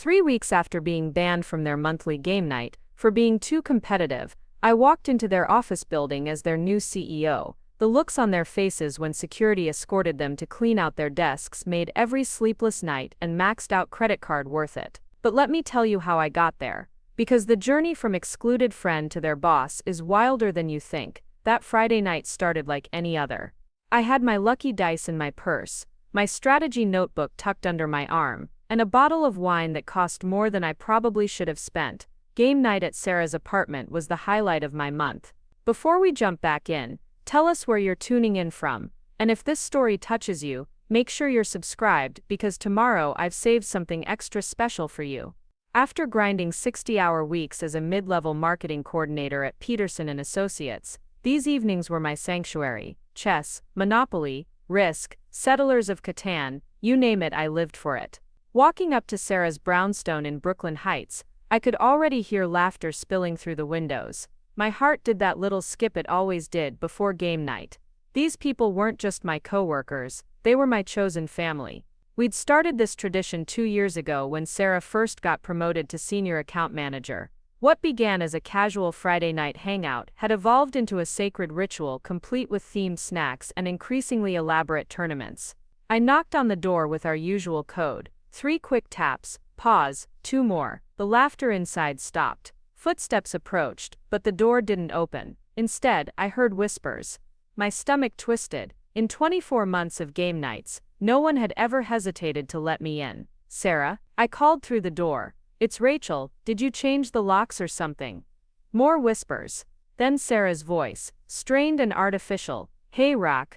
3 weeks after being banned from their monthly game night for being too competitive, I walked into their office building as their new CEO. The looks on their faces when security escorted them to clean out their desks made every sleepless night and maxed out credit card worth it. But let me tell you how I got there. Because the journey from excluded friend to their boss is wilder than you think. That Friday night started like any other. I had my lucky dice in my purse, my strategy notebook tucked under my arm, and a bottle of wine that cost more than I probably should have spent. Game night at Sarah's apartment was the highlight of my month. Before we jump back in, tell us where you're tuning in from, and if this story touches you, make sure you're subscribed because tomorrow I've saved something extra special for you. After grinding 60-hour weeks as a mid-level marketing coordinator at Peterson & Associates, these evenings were my sanctuary. Chess, Monopoly, Risk, Settlers of Catan, you name it, I lived for it. Walking up to Sarah's brownstone in Brooklyn Heights, I could already hear laughter spilling through the windows. My heart did that little skip it always did before game night. These people weren't just my coworkers, they were my chosen family. We'd started this tradition 2 years ago when Sarah first got promoted to senior account manager. What began as a casual Friday night hangout had evolved into a sacred ritual complete with themed snacks and increasingly elaborate tournaments. I knocked on the door with our usual code. 3 quick taps, pause, 2 more. The laughter inside stopped. Footsteps approached, but the door didn't open. Instead, I heard whispers. My stomach twisted. In 24 months of game nights, no one had ever hesitated to let me in. Sarah, I called through the door. It's Rachel, did you change the locks or something? More whispers. Then Sarah's voice, strained and artificial. Hey Rach,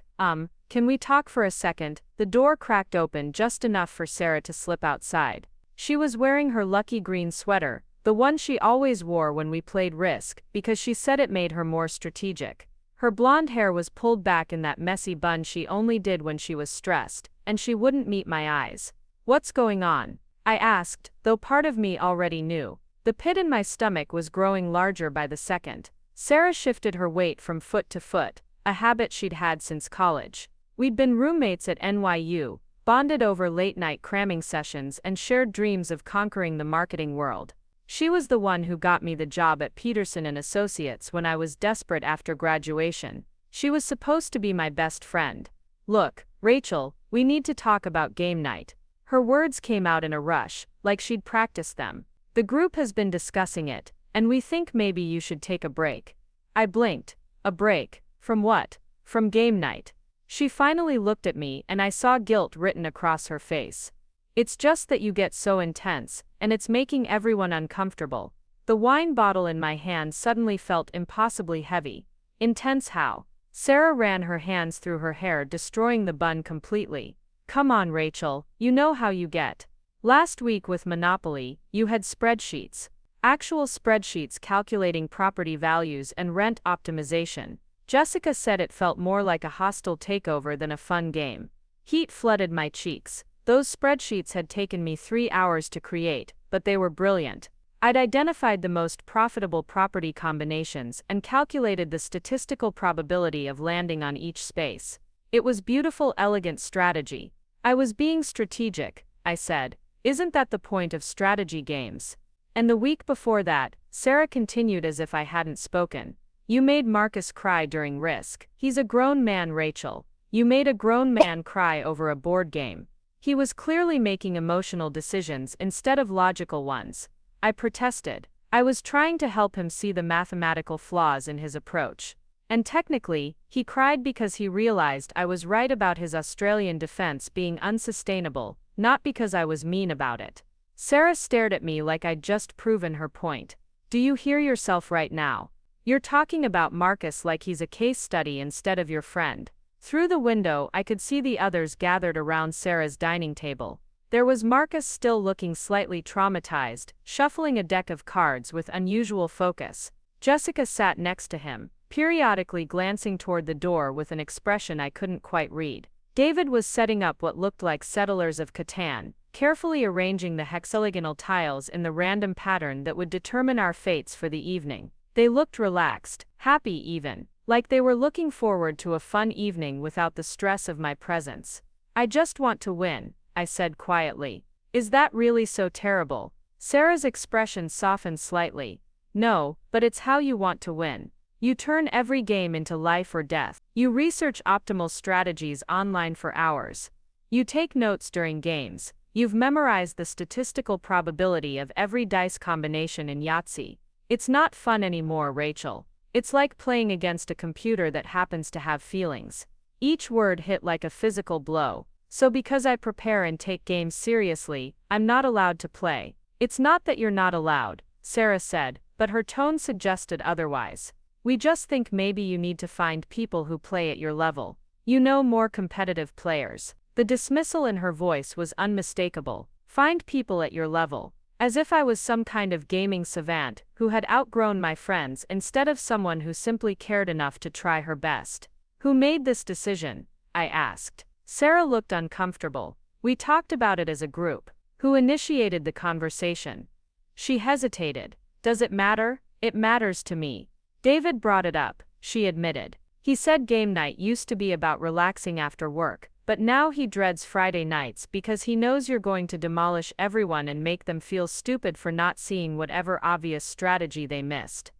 can we talk for a second? The door cracked open just enough for Sarah to slip outside. She was wearing her lucky green sweater, the one she always wore when we played Risk, because she said it made her more strategic. Her blonde hair was pulled back in that messy bun she only did when she was stressed, and she wouldn't meet my eyes. What's going on? I asked, though part of me already knew. The pit in my stomach was growing larger by the second. Sarah shifted her weight from foot to foot, a habit she'd had since college. We'd been roommates at NYU, bonded over late-night cramming sessions and shared dreams of conquering the marketing world. She was the one who got me the job at Peterson & Associates when I was desperate after graduation. She was supposed to be my best friend. Look, Rachel, we need to talk about game night. Her words came out in a rush, like she'd practiced them. The group has been discussing it, and we think maybe you should take a break. I blinked. A break? From what? From game night. She finally looked at me and I saw guilt written across her face. It's just that you get so intense, and it's making everyone uncomfortable. The wine bottle in my hand suddenly felt impossibly heavy. Intense how? Sarah ran her hands through her hair, destroying the bun completely. Come on, Rachel, you know how you get. Last week with Monopoly, you had spreadsheets. Actual spreadsheets calculating property values and rent optimization. Jessica said it felt more like a hostile takeover than a fun game. Heat flooded my cheeks. Those spreadsheets had taken me 3 hours to create, but they were brilliant. I'd identified the most profitable property combinations and calculated the statistical probability of landing on each space. It was beautiful, elegant strategy. I was being strategic, I said. Isn't that the point of strategy games? And the week before that, Sarah continued as if I hadn't spoken. You made Marcus cry during Risk. He's a grown man, Rachel. You made a grown man cry over a board game. He was clearly making emotional decisions instead of logical ones. I protested. I was trying to help him see the mathematical flaws in his approach. And technically, he cried because he realized I was right about his Australian defense being unsustainable, not because I was mean about it. Sarah stared at me like I'd just proven her point. Do you hear yourself right now? You're talking about Marcus like he's a case study instead of your friend. Through the window, I could see the others gathered around Sarah's dining table. There was Marcus still looking slightly traumatized, shuffling a deck of cards with unusual focus. Jessica sat next to him, periodically glancing toward the door with an expression I couldn't quite read. David was setting up what looked like Settlers of Catan, carefully arranging the hexagonal tiles in the random pattern that would determine our fates for the evening. They looked relaxed, happy even, like they were looking forward to a fun evening without the stress of my presence. I just want to win, I said quietly. Is that really so terrible? Sarah's expression softened slightly. No, but it's how you want to win. You turn every game into life or death. You research optimal strategies online for hours. You take notes during games. You've memorized the statistical probability of every dice combination in Yahtzee. It's not fun anymore, Rachel. It's like playing against a computer that happens to have feelings. Each word hit like a physical blow. So because I prepare and take games seriously, I'm not allowed to play. It's not that you're not allowed, Sarah said, but her tone suggested otherwise. We just think maybe you need to find people who play at your level. You know, more competitive players. The dismissal in her voice was unmistakable. Find people at your level. As if I was some kind of gaming savant who had outgrown my friends instead of someone who simply cared enough to try her best. Who made this decision? I asked. Sarah looked uncomfortable. We talked about it as a group. Who initiated the conversation? She hesitated. Does it matter? It matters to me. David brought it up, she admitted. He said game night used to be about relaxing after work, but now he dreads Friday nights because he knows you're going to demolish everyone and make them feel stupid for not seeing whatever obvious strategy they missed.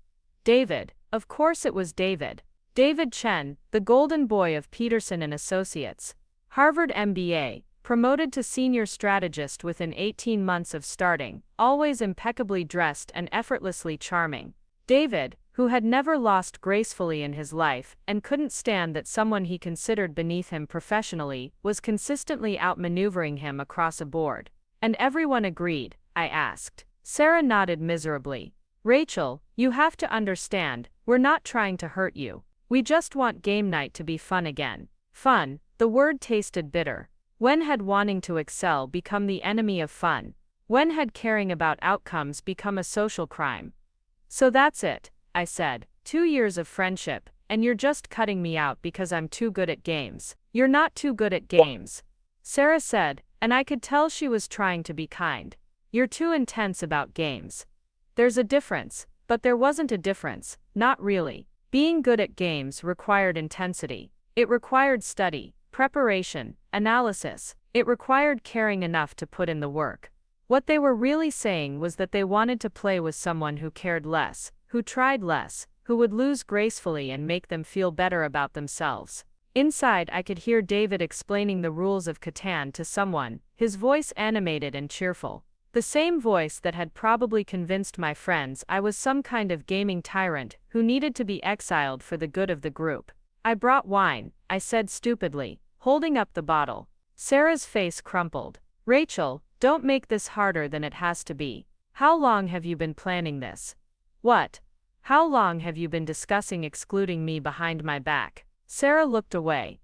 David, of course it was David. David Chen, the golden boy of Peterson and Associates. Harvard MBA, promoted to senior strategist within 18 months of starting, always impeccably dressed and effortlessly charming. David, who had never lost gracefully in his life and couldn't stand that someone he considered beneath him professionally was consistently outmaneuvering him across a board. And everyone agreed, I asked. Sarah nodded miserably. Rachel, you have to understand, we're not trying to hurt you. We just want game night to be fun again. Fun, the word tasted bitter. When had wanting to excel become the enemy of fun? When had caring about outcomes become a social crime? So that's it, I said. 2 years of friendship, and you're just cutting me out because I'm too good at games. You're not too good at games, Sarah said, and I could tell she was trying to be kind. You're too intense about games. There's a difference, but there wasn't a difference, not really. Being good at games required intensity. It required study, preparation, analysis. It required caring enough to put in the work. What they were really saying was that they wanted to play with someone who cared less, who tried less, who would lose gracefully and make them feel better about themselves. Inside, I could hear David explaining the rules of Catan to someone, his voice animated and cheerful. The same voice that had probably convinced my friends I was some kind of gaming tyrant who needed to be exiled for the good of the group. I brought wine, I said stupidly, holding up the bottle. Sarah's face crumpled. Rachel, don't make this harder than it has to be. How long have you been planning this? What? How long have you been discussing excluding me behind my back? Sarah looked away.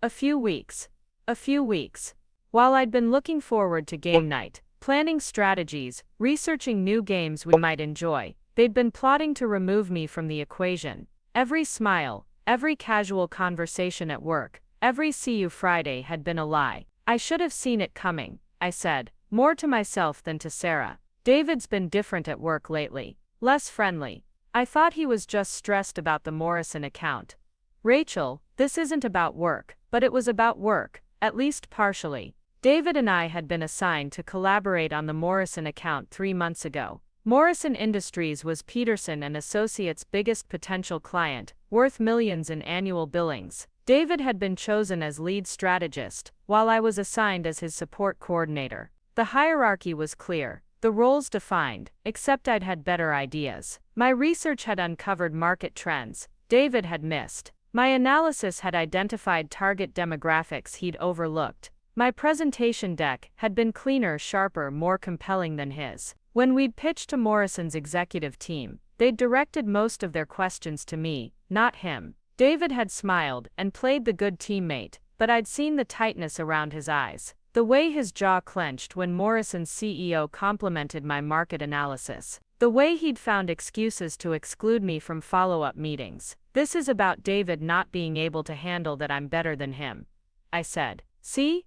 A few weeks. A few weeks. While I'd been looking forward to game night, planning strategies, researching new games we might enjoy, they'd been plotting to remove me from the equation. Every smile, every casual conversation at work, every see you Friday had been a lie. I should have seen it coming, I said, more to myself than to Sarah. David's been different at work lately. Less friendly. I thought he was just stressed about the Morrison account. Rachel, this isn't about work, but it was about work, at least partially. David and I had been assigned to collaborate on the Morrison account 3 months ago. Morrison Industries was Peterson and Associates' biggest potential client, worth millions in annual billings. David had been chosen as lead strategist, while I was assigned as his support coordinator. The hierarchy was clear, the roles defined, except I'd had better ideas. My research had uncovered market trends David had missed. My analysis had identified target demographics he'd overlooked. My presentation deck had been cleaner, sharper, more compelling than his. When we'd pitched to Morrison's executive team, they'd directed most of their questions to me, not him. David had smiled and played the good teammate, but I'd seen the tightness around his eyes. The way his jaw clenched when Morrison's CEO complimented my market analysis. The way he'd found excuses to exclude me from follow-up meetings. This is about David not being able to handle that I'm better than him, I said. See?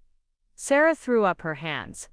Sarah threw up her hands.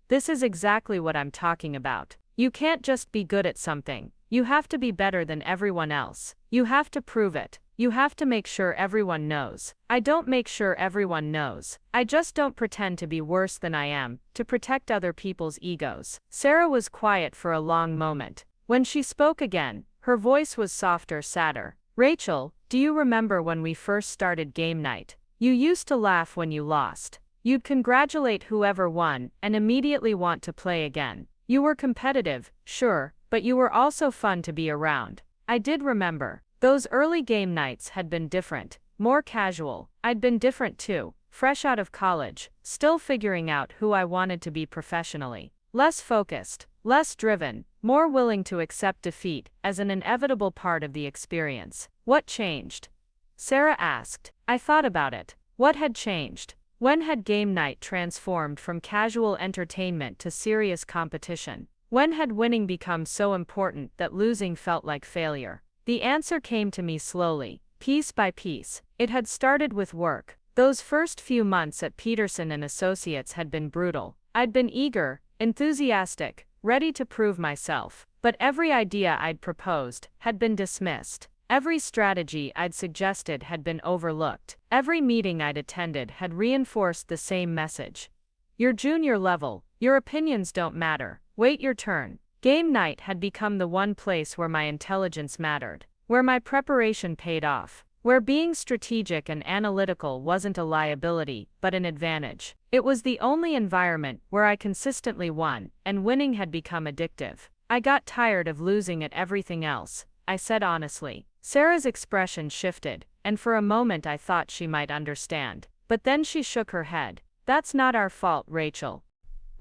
This is exactly what I'm talking about. You can't just be good at something. You have to be better than everyone else. You have to prove it. You have to make sure everyone knows. I don't make sure everyone knows. I just don't pretend to be worse than I am, to protect other people's egos. Sarah was quiet for a long moment. When she spoke again, her voice was softer, sadder. Rachel, do you remember when we first started game night? You used to laugh when you lost. You'd congratulate whoever won and immediately want to play again. You were competitive, sure, but you were also fun to be around. I did remember. Those early game nights had been different, more casual. I'd been different too, fresh out of college, still figuring out who I wanted to be professionally. Less focused, less driven, more willing to accept defeat as an inevitable part of the experience. What changed? Sarah asked. I thought about it. What had changed? When had game night transformed from casual entertainment to serious competition? When had winning become so important that losing felt like failure? The answer came to me slowly, piece by piece. It had started with work. Those first few months at Peterson & Associates had been brutal. I'd been eager, enthusiastic, ready to prove myself. But every idea I'd proposed had been dismissed. Every strategy I'd suggested had been overlooked. Every meeting I'd attended had reinforced the same message. You're junior level. Your opinions don't matter. Wait your turn. Game night had become the one place where my intelligence mattered, where my preparation paid off, where being strategic and analytical wasn't a liability, but an advantage. It was the only environment where I consistently won, and winning had become addictive. I got tired of losing at everything else, I said honestly. Sarah's expression shifted, and for a moment I thought she might understand. But then she shook her head. That's not our fault, Rachel.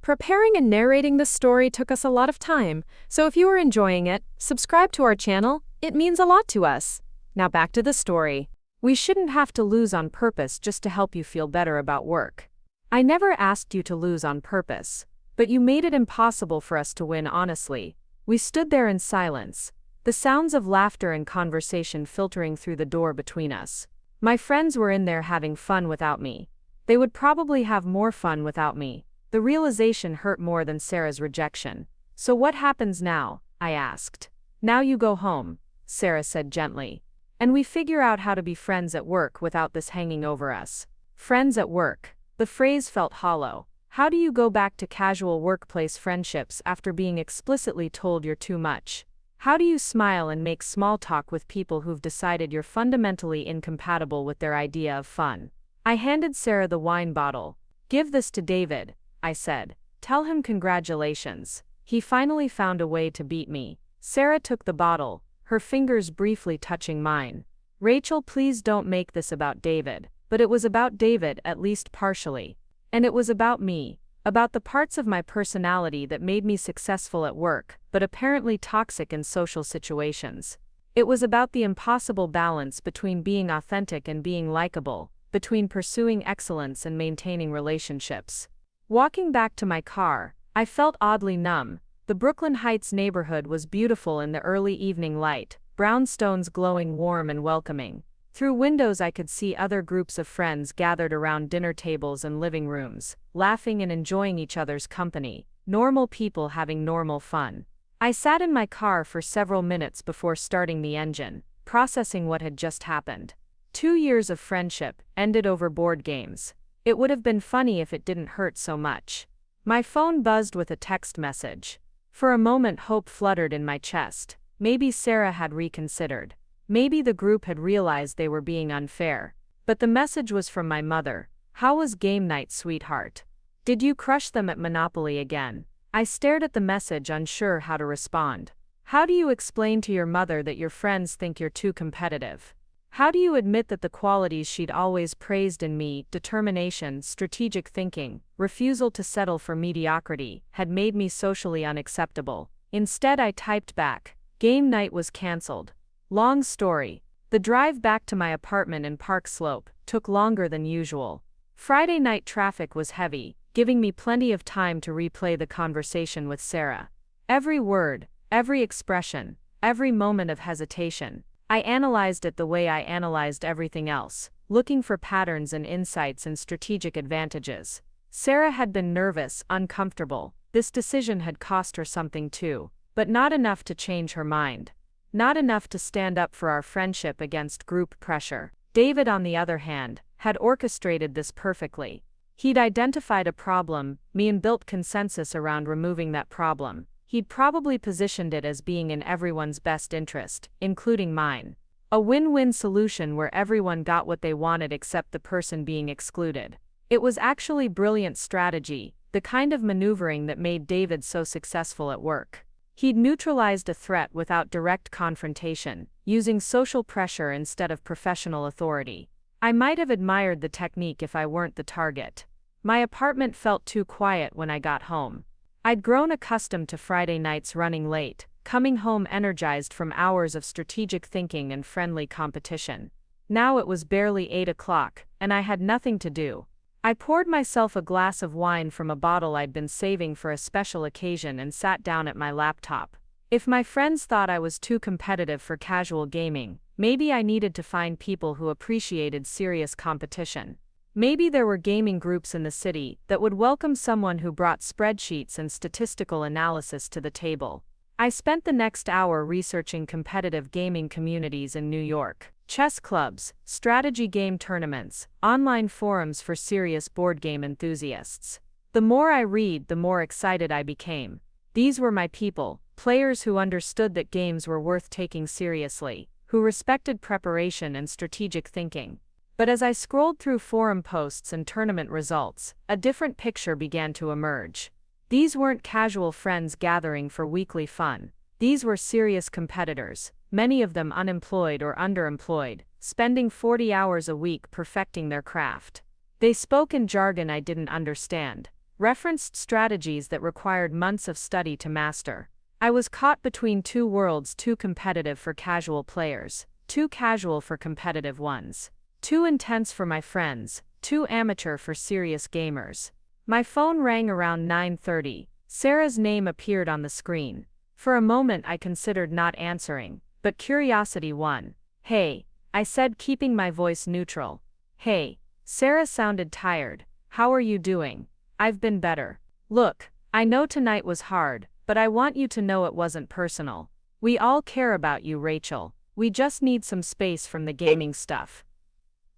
Preparing and narrating this story took us a lot of time, so if you are enjoying it, subscribe to our channel. It means a lot to us. Now back to the story. We shouldn't have to lose on purpose just to help you feel better about work. I never asked you to lose on purpose, but you made it impossible for us to win honestly. We stood there in silence, the sounds of laughter and conversation filtering through the door between us. My friends were in there having fun without me. They would probably have more fun without me. The realization hurt more than Sarah's rejection. So what happens now? I asked. Now you go home, Sarah said gently. And we figure out how to be friends at work without this hanging over us. Friends at work. The phrase felt hollow. How do you go back to casual workplace friendships after being explicitly told you're too much? How do you smile and make small talk with people who've decided you're fundamentally incompatible with their idea of fun? I handed Sarah the wine bottle. Give this to David, I said. Tell him congratulations. He finally found a way to beat me. Sarah took the bottle, her fingers briefly touching mine. Rachel, please don't make this about David. But it was about David, at least partially. And it was about me, about the parts of my personality that made me successful at work, but apparently toxic in social situations. It was about the impossible balance between being authentic and being likable, between pursuing excellence and maintaining relationships. Walking back to my car, I felt oddly numb. The Brooklyn Heights neighborhood was beautiful in the early evening light, brownstones glowing warm and welcoming. Through windows I could see other groups of friends gathered around dinner tables and living rooms, laughing and enjoying each other's company, normal people having normal fun. I sat in my car for several minutes before starting the engine, processing what had just happened. 2 years of friendship ended over board games. It would have been funny if it didn't hurt so much. My phone buzzed with a text message. For a moment hope fluttered in my chest. Maybe Sarah had reconsidered. Maybe the group had realized they were being unfair. But the message was from my mother. How was game night, sweetheart? Did you crush them at Monopoly again? I stared at the message, unsure how to respond. How do you explain to your mother that your friends think you're too competitive? How do you admit that the qualities she'd always praised in me, determination, strategic thinking, refusal to settle for mediocrity, had made me socially unacceptable? Instead I typed back, game night was cancelled. Long story. The drive back to my apartment in Park Slope took longer than usual. Friday night traffic was heavy, giving me plenty of time to replay the conversation with Sarah. Every word, every expression, every moment of hesitation. I analyzed it the way I analyzed everything else, looking for patterns and insights and strategic advantages. Sarah had been nervous, uncomfortable. This decision had cost her something too, but not enough to change her mind. Not enough to stand up for our friendship against group pressure. David, on the other hand, had orchestrated this perfectly. He'd identified a problem, and built consensus around removing that problem. He'd probably positioned it as being in everyone's best interest, including mine. A win-win solution where everyone got what they wanted except the person being excluded. It was actually brilliant strategy, the kind of maneuvering that made David so successful at work. He'd neutralized a threat without direct confrontation, using social pressure instead of professional authority. I might have admired the technique if I weren't the target. My apartment felt too quiet when I got home. I'd grown accustomed to Friday nights running late, coming home energized from hours of strategic thinking and friendly competition. Now it was barely 8 o'clock, and I had nothing to do. I poured myself a glass of wine from a bottle I'd been saving for a special occasion and sat down at my laptop. If my friends thought I was too competitive for casual gaming, maybe I needed to find people who appreciated serious competition. Maybe there were gaming groups in the city that would welcome someone who brought spreadsheets and statistical analysis to the table. I spent the next hour researching competitive gaming communities in New York. Chess clubs, strategy game tournaments, online forums for serious board game enthusiasts. The more I read, the more excited I became. These were my people, players who understood that games were worth taking seriously, who respected preparation and strategic thinking. But as I scrolled through forum posts and tournament results, a different picture began to emerge. These weren't casual friends gathering for weekly fun. These were serious competitors, many of them unemployed or underemployed, spending 40 hours a week perfecting their craft. They spoke in jargon I didn't understand, referenced strategies that required months of study to master. I was caught between two worlds, too competitive for casual players, too casual for competitive ones, too intense for my friends, too amateur for serious gamers. My phone rang around 9:30. Sarah's name appeared on the screen. For a moment I considered not answering, but curiosity won. "Hey," I said, keeping my voice neutral. "Hey." Sarah sounded tired. "How are you doing?" "I've been better. Look, I know tonight was hard, but I want you to know it wasn't personal. We all care about you, Rachel. We just need some space from the gaming stuff."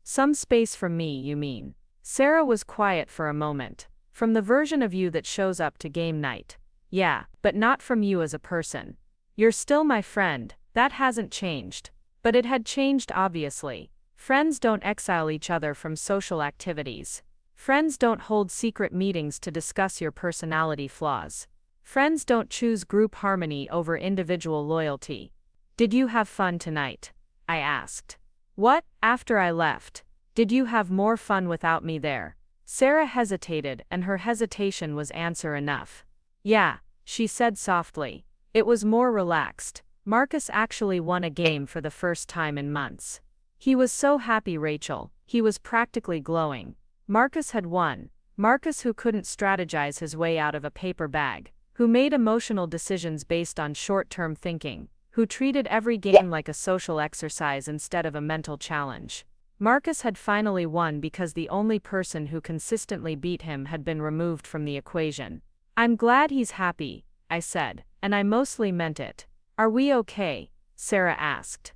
"Some space from me, you mean?" Sarah was quiet for a moment. "From the version of you that shows up to game night. Yeah, but not from you as a person. You're still my friend, that hasn't changed." But it had changed, obviously. Friends don't exile each other from social activities. Friends don't hold secret meetings to discuss your personality flaws. Friends don't choose group harmony over individual loyalty. "Did you have fun tonight?" I asked. "What, after I left? Did you have more fun without me there?" Sarah hesitated, and her hesitation was answer enough. "Yeah," she said softly. "It was more relaxed. Marcus actually won a game for the first time in months. He was so happy, Rachel. He was practically glowing. Marcus had won. Marcus, who couldn't strategize his way out of a paper bag, who made emotional decisions based on short-term thinking, who treated every game like a social exercise instead of a mental challenge. Marcus had finally won because the only person who consistently beat him had been removed from the equation. "I'm glad he's happy," I said, and I mostly meant it. "Are we okay?" Sarah asked.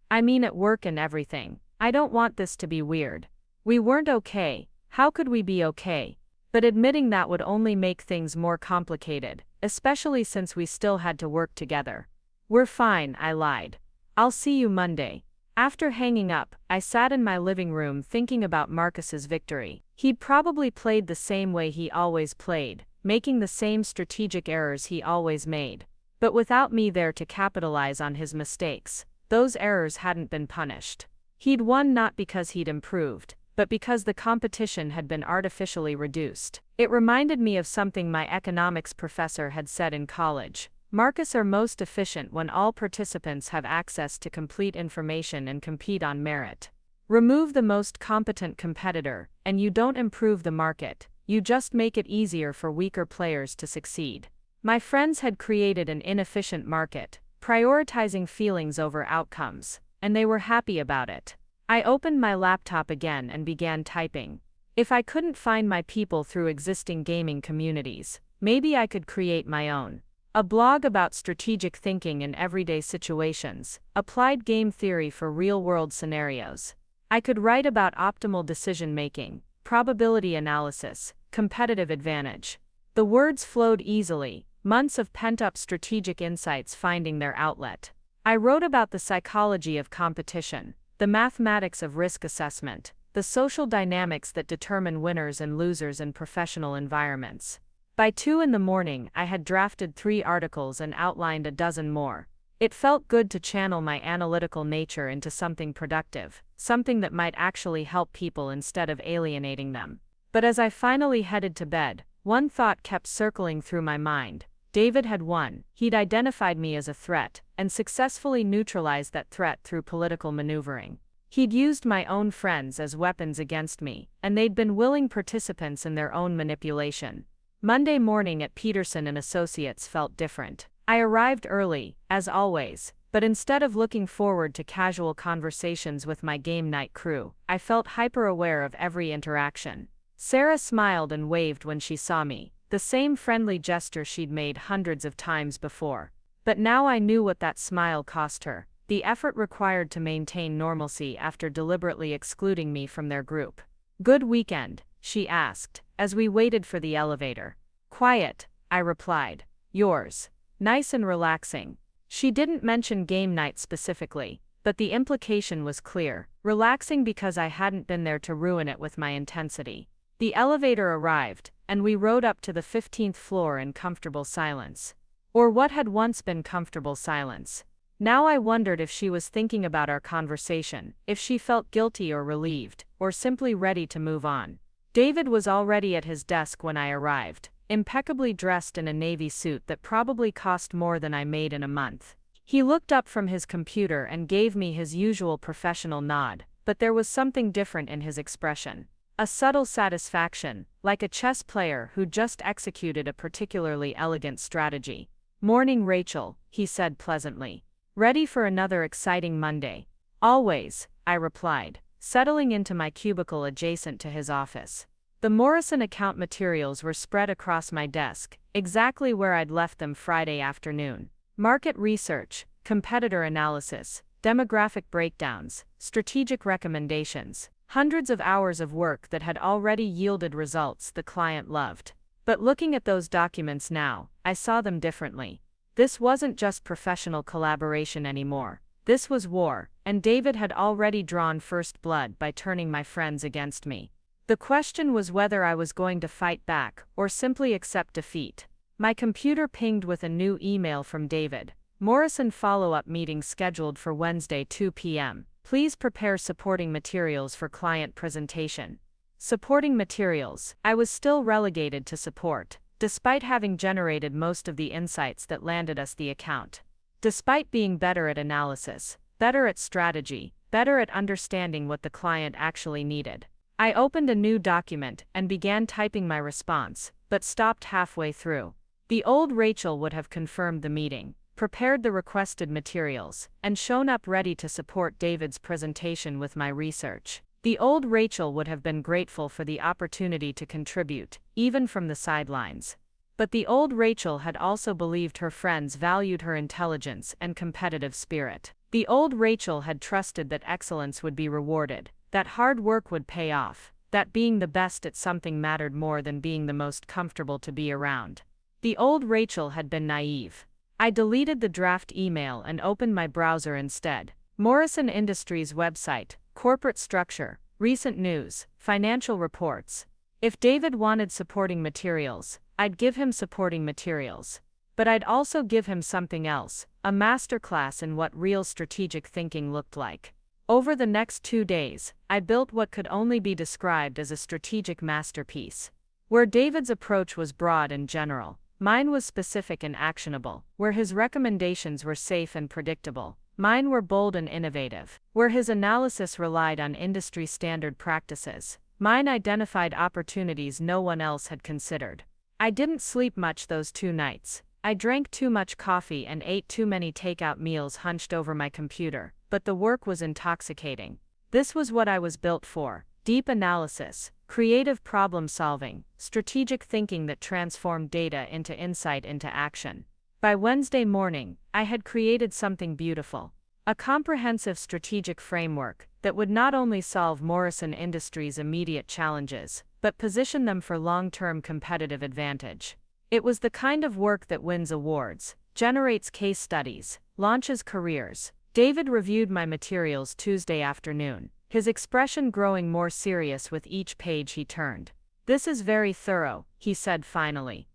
"I mean at work and everything. I don't want this to be weird." We weren't okay. How could we be okay? But admitting that would only make things more complicated, especially since we still had to work together. "We're fine," I lied. "I'll see you Monday." After hanging up, I sat in my living room thinking about Marcus's victory. He'd probably played the same way he always played, making the same strategic errors he always made. But without me there to capitalize on his mistakes, those errors hadn't been punished. He'd won not because he'd improved, but because the competition had been artificially reduced. It reminded me of something my economics professor had said in college. Markets are most efficient when all participants have access to complete information and compete on merit. Remove the most competent competitor, and you don't improve the market, you just make it easier for weaker players to succeed. My friends had created an inefficient market, prioritizing feelings over outcomes, and they were happy about it. I opened my laptop again and began typing. If I couldn't find my people through existing gaming communities, maybe I could create my own. a blog about strategic thinking in everyday situations, applied game theory for real-world scenarios. I could write about optimal decision-making, probability analysis, competitive advantage. The words flowed easily, months of pent-up strategic insights finding their outlet. I wrote about the psychology of competition, the mathematics of risk assessment, the social dynamics that determine winners and losers in professional environments. By 2 in the morning, I had drafted 3 articles and outlined a dozen more. It felt good to channel my analytical nature into something productive, something that might actually help people instead of alienating them. But as I finally headed to bed, one thought kept circling through my mind. David had won. He'd identified me as a threat, and successfully neutralized that threat through political maneuvering. He'd used my own friends as weapons against me, and they'd been willing participants in their own manipulation. Monday morning at Peterson & Associates felt different. I arrived early, as always, but instead of looking forward to casual conversations with my game night crew, I felt hyper-aware of every interaction. Sarah smiled and waved when she saw me, the same friendly gesture she'd made hundreds of times before. But now I knew what that smile cost her, the effort required to maintain normalcy after deliberately excluding me from their group. "Good weekend?" she asked, as we waited for the elevator. "Quiet," I replied. "Yours?" "Nice and relaxing." She didn't mention game night specifically, but the implication was clear, relaxing because I hadn't been there to ruin it with my intensity. The elevator arrived, and we rode up to the 15th floor in comfortable silence. Or what had once been comfortable silence. Now I wondered if she was thinking about our conversation, if she felt guilty or relieved, or simply ready to move on. David was already at his desk when I arrived, impeccably dressed in a navy suit that probably cost more than I made in a month. He looked up from his computer and gave me his usual professional nod, but there was something different in his expression. A subtle satisfaction, like a chess player who just executed a particularly elegant strategy. "Morning, Rachel," he said pleasantly. "Ready for another exciting Monday?" "Always," I replied, settling into my cubicle adjacent to his office. The Morrison account materials were spread across my desk, exactly where I'd left them Friday afternoon. Market research, competitor analysis, demographic breakdowns, strategic recommendations, hundreds of hours of work that had already yielded results the client loved. But looking at those documents now, I saw them differently. This wasn't just professional collaboration anymore. This was war, and David had already drawn first blood by turning my friends against me. The question was whether I was going to fight back, or simply accept defeat. My computer pinged with a new email from David. "Morrison follow-up meeting scheduled for Wednesday 2 p.m. Please prepare supporting materials for client presentation." Supporting materials. I was still relegated to support, despite having generated most of the insights that landed us the account. Despite being better at analysis, better at strategy, better at understanding what the client actually needed. I opened a new document and began typing my response, but stopped halfway through. The old Rachel would have confirmed the meeting, prepared the requested materials, and shown up ready to support David's presentation with my research. The old Rachel would have been grateful for the opportunity to contribute, even from the sidelines. But the old Rachel had also believed her friends valued her intelligence and competitive spirit. The old Rachel had trusted that excellence would be rewarded, that hard work would pay off, that being the best at something mattered more than being the most comfortable to be around. The old Rachel had been naive. I deleted the draft email and opened my browser instead. Morrison Industries website, corporate structure, recent news, financial reports. If David wanted supporting materials, I'd give him supporting materials. But I'd also give him something else, a masterclass in what real strategic thinking looked like. Over the next 2 days, I built what could only be described as a strategic masterpiece. Where David's approach was broad and general, mine was specific and actionable. Where his recommendations were safe and predictable, mine were bold and innovative. Where his analysis relied on industry standard practices, mine identified opportunities no one else had considered. I didn't sleep much those 2 nights. I drank too much coffee and ate too many takeout meals hunched over my computer, but the work was intoxicating. This was what I was built for: deep analysis, creative problem solving, strategic thinking that transformed data into insight into action. By Wednesday morning, I had created something beautiful. A comprehensive strategic framework that would not only solve Morrison Industries' immediate challenges, but position them for long-term competitive advantage. It was the kind of work that wins awards, generates case studies, launches careers. David reviewed my materials Tuesday afternoon, his expression growing more serious with each page he turned. "This is very thorough," he said finally.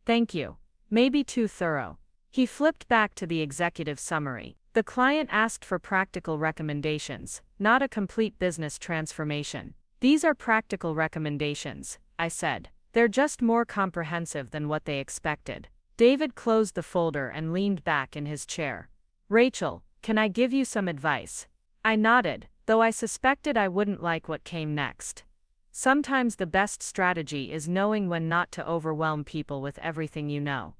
"Thank you. Maybe too thorough." He flipped back to the executive summary. "The client asked for practical recommendations, not a complete business transformation." "These are practical recommendations," I said. "They're just more comprehensive than what they expected." David closed the folder and leaned back in his chair. "Rachel, can I give you some advice?" I nodded, though I suspected I wouldn't like what came next. Sometimes the best strategy is knowing when not to overwhelm people with everything you know.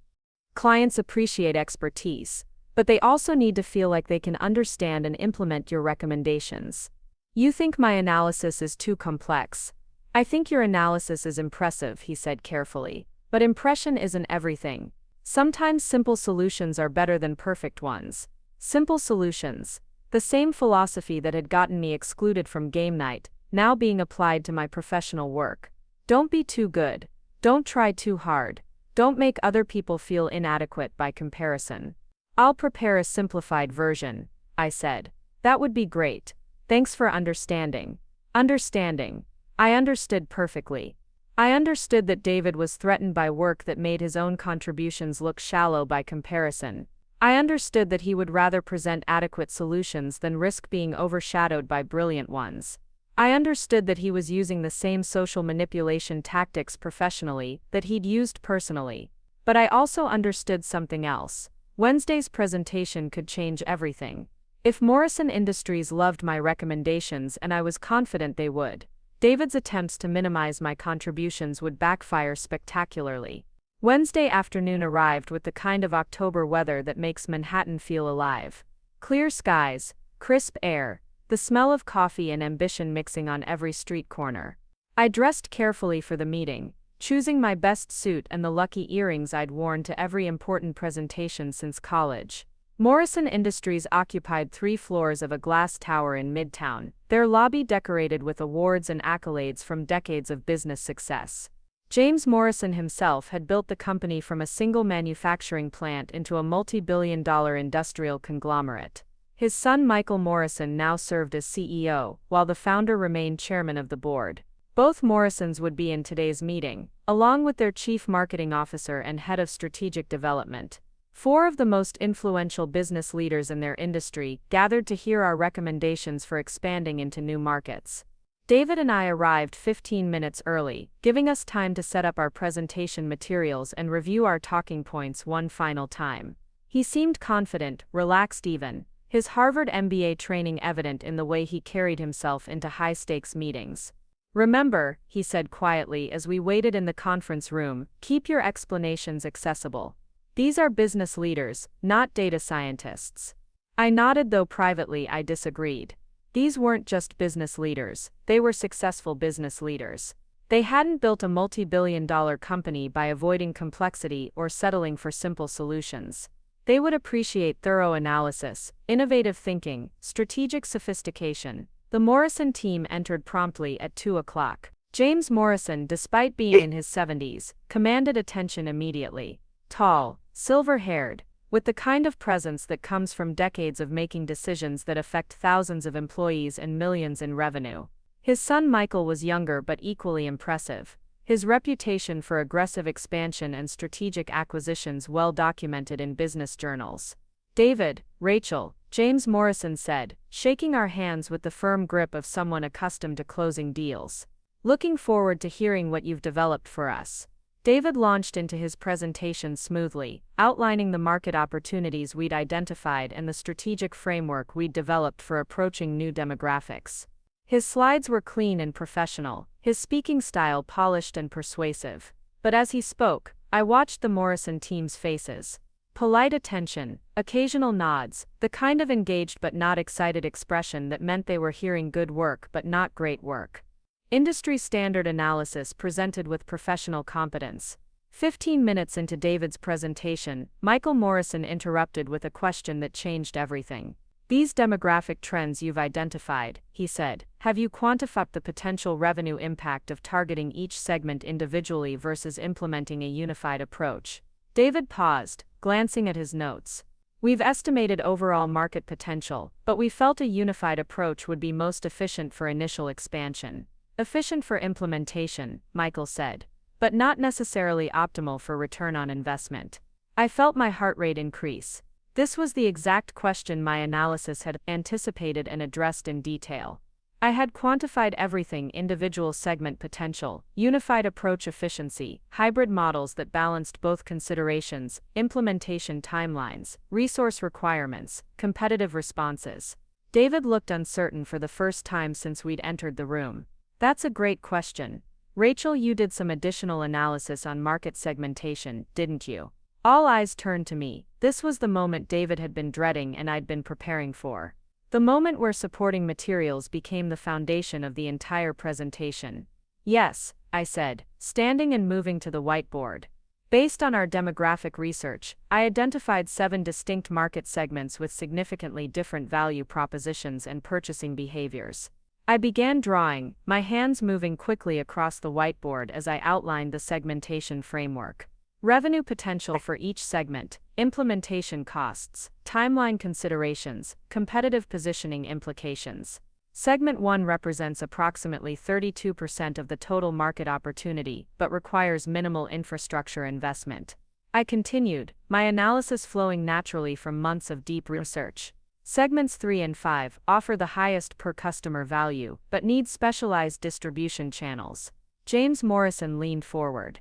Clients appreciate expertise, but they also need to feel like they can understand and implement your recommendations. "You think my analysis is too complex. I think your analysis is impressive," he said carefully, "but impression isn't everything. Sometimes simple solutions are better than perfect ones." Simple solutions. The same philosophy that had gotten me excluded from game night, now being applied to my professional work. Don't be too good. Don't try too hard. Don't make other people feel inadequate by comparison. "I'll prepare a simplified version," I said. "That would be great. Thanks for understanding." Understanding. I understood perfectly. I understood that David was threatened by work that made his own contributions look shallow by comparison. I understood that he would rather present adequate solutions than risk being overshadowed by brilliant ones. I understood that he was using the same social manipulation tactics professionally that he'd used personally. But I also understood something else. Wednesday's presentation could change everything. If Morrison Industries loved my recommendations, and I was confident they would, David's attempts to minimize my contributions would backfire spectacularly. Wednesday afternoon arrived with the kind of October weather that makes Manhattan feel alive. Clear skies, crisp air, the smell of coffee and ambition mixing on every street corner. I dressed carefully for the meeting, choosing my best suit and the lucky earrings I'd worn to every important presentation since college. Morrison Industries occupied 3 floors of a glass tower in Midtown, their lobby decorated with awards and accolades from decades of business success. James Morrison himself had built the company from a single manufacturing plant into a multi-billion-dollar industrial conglomerate. His son Michael Morrison now served as CEO, while the founder remained chairman of the board. Both Morrisons would be in today's meeting, along with their chief marketing officer and head of strategic development. 4 of the most influential business leaders in their industry gathered to hear our recommendations for expanding into new markets. David and I arrived 15 minutes early, giving us time to set up our presentation materials and review our talking points one final time. He seemed confident, relaxed even, his Harvard MBA training evident in the way he carried himself into high-stakes meetings. "Remember," he said quietly as we waited in the conference room, "keep your explanations accessible. These are business leaders, not data scientists." I nodded, though privately I disagreed. These weren't just business leaders, they were successful business leaders. They hadn't built a multi-billion-dollar company by avoiding complexity or settling for simple solutions. They would appreciate thorough analysis, innovative thinking, strategic sophistication. The Morrison team entered promptly at 2 o'clock. James Morrison, despite being in his 70s, commanded attention immediately. Tall, silver-haired, with the kind of presence that comes from decades of making decisions that affect thousands of employees and millions in revenue. His son Michael was younger but equally impressive, his reputation for aggressive expansion and strategic acquisitions well documented in business journals. "David, Rachel," James Morrison said, shaking our hands with the firm grip of someone accustomed to closing deals. "Looking forward to hearing what you've developed for us." David launched into his presentation smoothly, outlining the market opportunities we'd identified and the strategic framework we'd developed for approaching new demographics. His slides were clean and professional, his speaking style polished and persuasive. But as he spoke, I watched the Morrison team's faces. Polite attention, occasional nods, the kind of engaged but not excited expression that meant they were hearing good work but not great work. Industry standard analysis presented with professional competence. 15 minutes into David's presentation, Michael Morrison interrupted with a question that changed everything. "These demographic trends you've identified," he said, "have you quantified the potential revenue impact of targeting each segment individually versus implementing a unified approach?" David paused, glancing at his notes. "We've estimated overall market potential, but we felt a unified approach would be most efficient for initial expansion." "Efficient for implementation," Michael said, "but not necessarily optimal for return on investment." I felt my heart rate increase. This was the exact question my analysis had anticipated and addressed in detail. I had quantified everything: individual segment potential, unified approach efficiency, hybrid models that balanced both considerations, implementation timelines, resource requirements, competitive responses. David looked uncertain for the first time since we'd entered the room. "That's a great question. Rachel, you did some additional analysis on market segmentation, didn't you?" All eyes turned to me. This was the moment David had been dreading and I'd been preparing for. The moment where supporting materials became the foundation of the entire presentation. "Yes," I said, standing and moving to the whiteboard. "Based on our demographic research, I identified 7 distinct market segments with significantly different value propositions and purchasing behaviors." I began drawing, my hands moving quickly across the whiteboard as I outlined the segmentation framework. Revenue potential for each segment, implementation costs, timeline considerations, competitive positioning implications. Segment 1 represents approximately 32% of the total market opportunity, but requires minimal infrastructure investment. I continued, my analysis flowing naturally from months of deep research. Segments 3 and 5 offer the highest per customer value, but need specialized distribution channels. James Morrison leaned forward.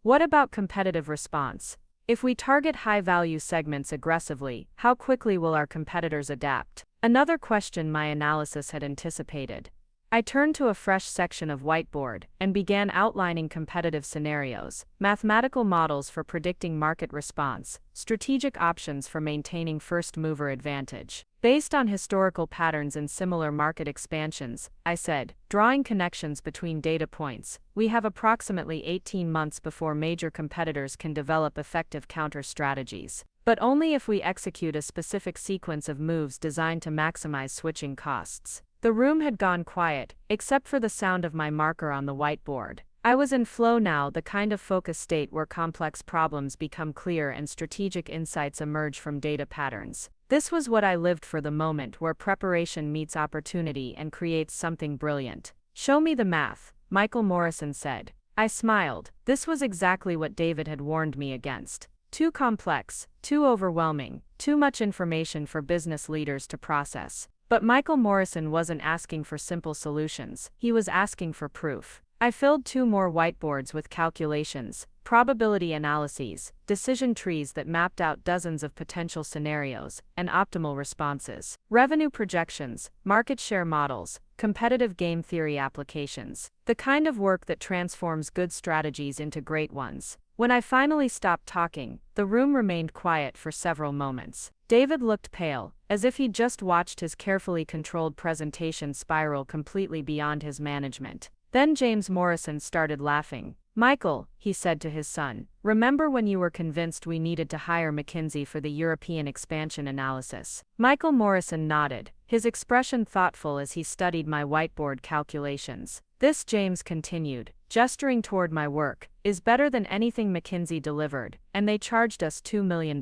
"What about competitive response? If we target high-value segments aggressively, how quickly will our competitors adapt?" Another question my analysis had anticipated. I turned to a fresh section of whiteboard and began outlining competitive scenarios, mathematical models for predicting market response, strategic options for maintaining first-mover advantage. "Based on historical patterns in similar market expansions," I said, drawing connections between data points, "we have approximately 18 months before major competitors can develop effective counter strategies. But only if we execute a specific sequence of moves designed to maximize switching costs." The room had gone quiet, except for the sound of my marker on the whiteboard. I was in flow now, the kind of focused state where complex problems become clear and strategic insights emerge from data patterns. This was what I lived for, the moment where preparation meets opportunity and creates something brilliant. "Show me the math," Michael Morrison said. I smiled. This was exactly what David had warned me against. Too complex, too overwhelming, too much information for business leaders to process. But Michael Morrison wasn't asking for simple solutions, he was asking for proof. I filled 2 more whiteboards with calculations, probability analyses, decision trees that mapped out dozens of potential scenarios, and optimal responses. Revenue projections, market share models, competitive game theory applications. The kind of work that transforms good strategies into great ones. When I finally stopped talking, the room remained quiet for several moments. David looked pale, as if he'd just watched his carefully controlled presentation spiral completely beyond his management. Then James Morrison started laughing. "Michael," he said to his son, "remember when you were convinced we needed to hire McKinsey for the European expansion analysis?" Michael Morrison nodded, his expression thoughtful as he studied my whiteboard calculations. "This," James continued, gesturing toward my work, "is better than anything McKinsey delivered, and they charged us $2 million.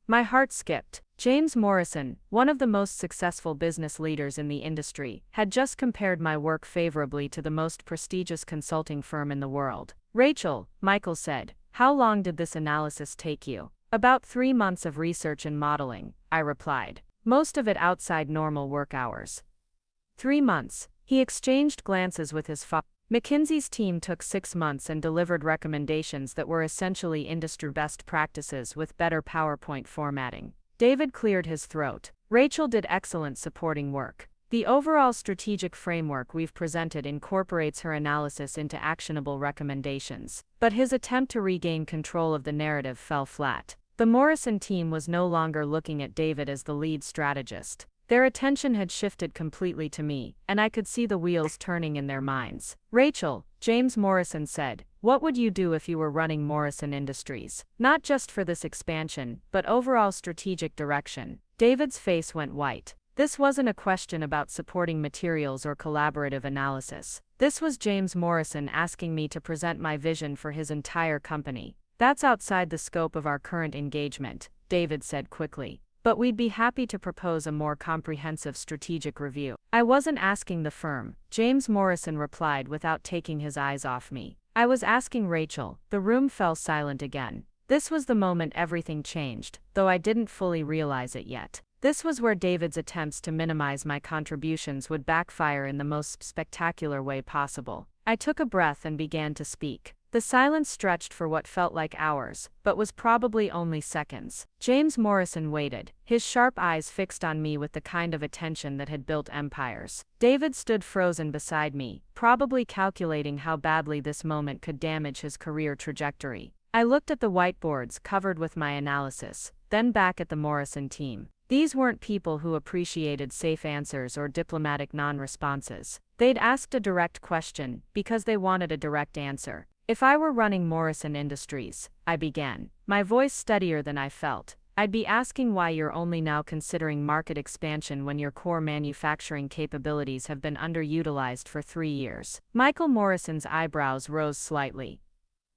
My heart skipped. James Morrison, one of the most successful business leaders in the industry, had just compared my work favorably to the most prestigious consulting firm in the world. "Rachel," Michael said, "how long did this analysis take you?" "About 3 months of research and modeling," I replied. "Most of it outside normal work hours." 3 months. He exchanged glances with his father. McKinsey's team took 6 months and delivered recommendations that were essentially industry best practices with better PowerPoint formatting. David cleared his throat. "Rachel did excellent supporting work. The overall strategic framework we've presented incorporates her analysis into actionable recommendations." But his attempt to regain control of the narrative fell flat. The Morrison team was no longer looking at David as the lead strategist. Their attention had shifted completely to me, and I could see the wheels turning in their minds. "Rachel," James Morrison said, What would you do if you were running Morrison Industries? Not just for this expansion, but overall strategic direction. David's face went white. This wasn't a question about supporting materials or collaborative analysis. This was James Morrison asking me to present my vision for his entire company. That's outside the scope of our current engagement, David said quickly. But we'd be happy to propose a more comprehensive strategic review. I wasn't asking the firm, James Morrison replied without taking his eyes off me. I was asking Rachel. The room fell silent again. This was the moment everything changed, though I didn't fully realize it yet. This was where David's attempts to minimize my contributions would backfire in the most spectacular way possible. I took a breath and began to speak. The silence stretched for what felt like hours, but was probably only seconds. James Morrison waited, his sharp eyes fixed on me with the kind of attention that had built empires. David stood frozen beside me, probably calculating how badly this moment could damage his career trajectory. I looked at the whiteboards covered with my analysis, then back at the Morrison team. These weren't people who appreciated safe answers or diplomatic non-responses. They'd asked a direct question because they wanted a direct answer. If I were running Morrison Industries, I began, my voice steadier than I felt, I'd be asking why you're only now considering market expansion when your core manufacturing capabilities have been underutilized for 3 years. Michael Morrison's eyebrows rose slightly.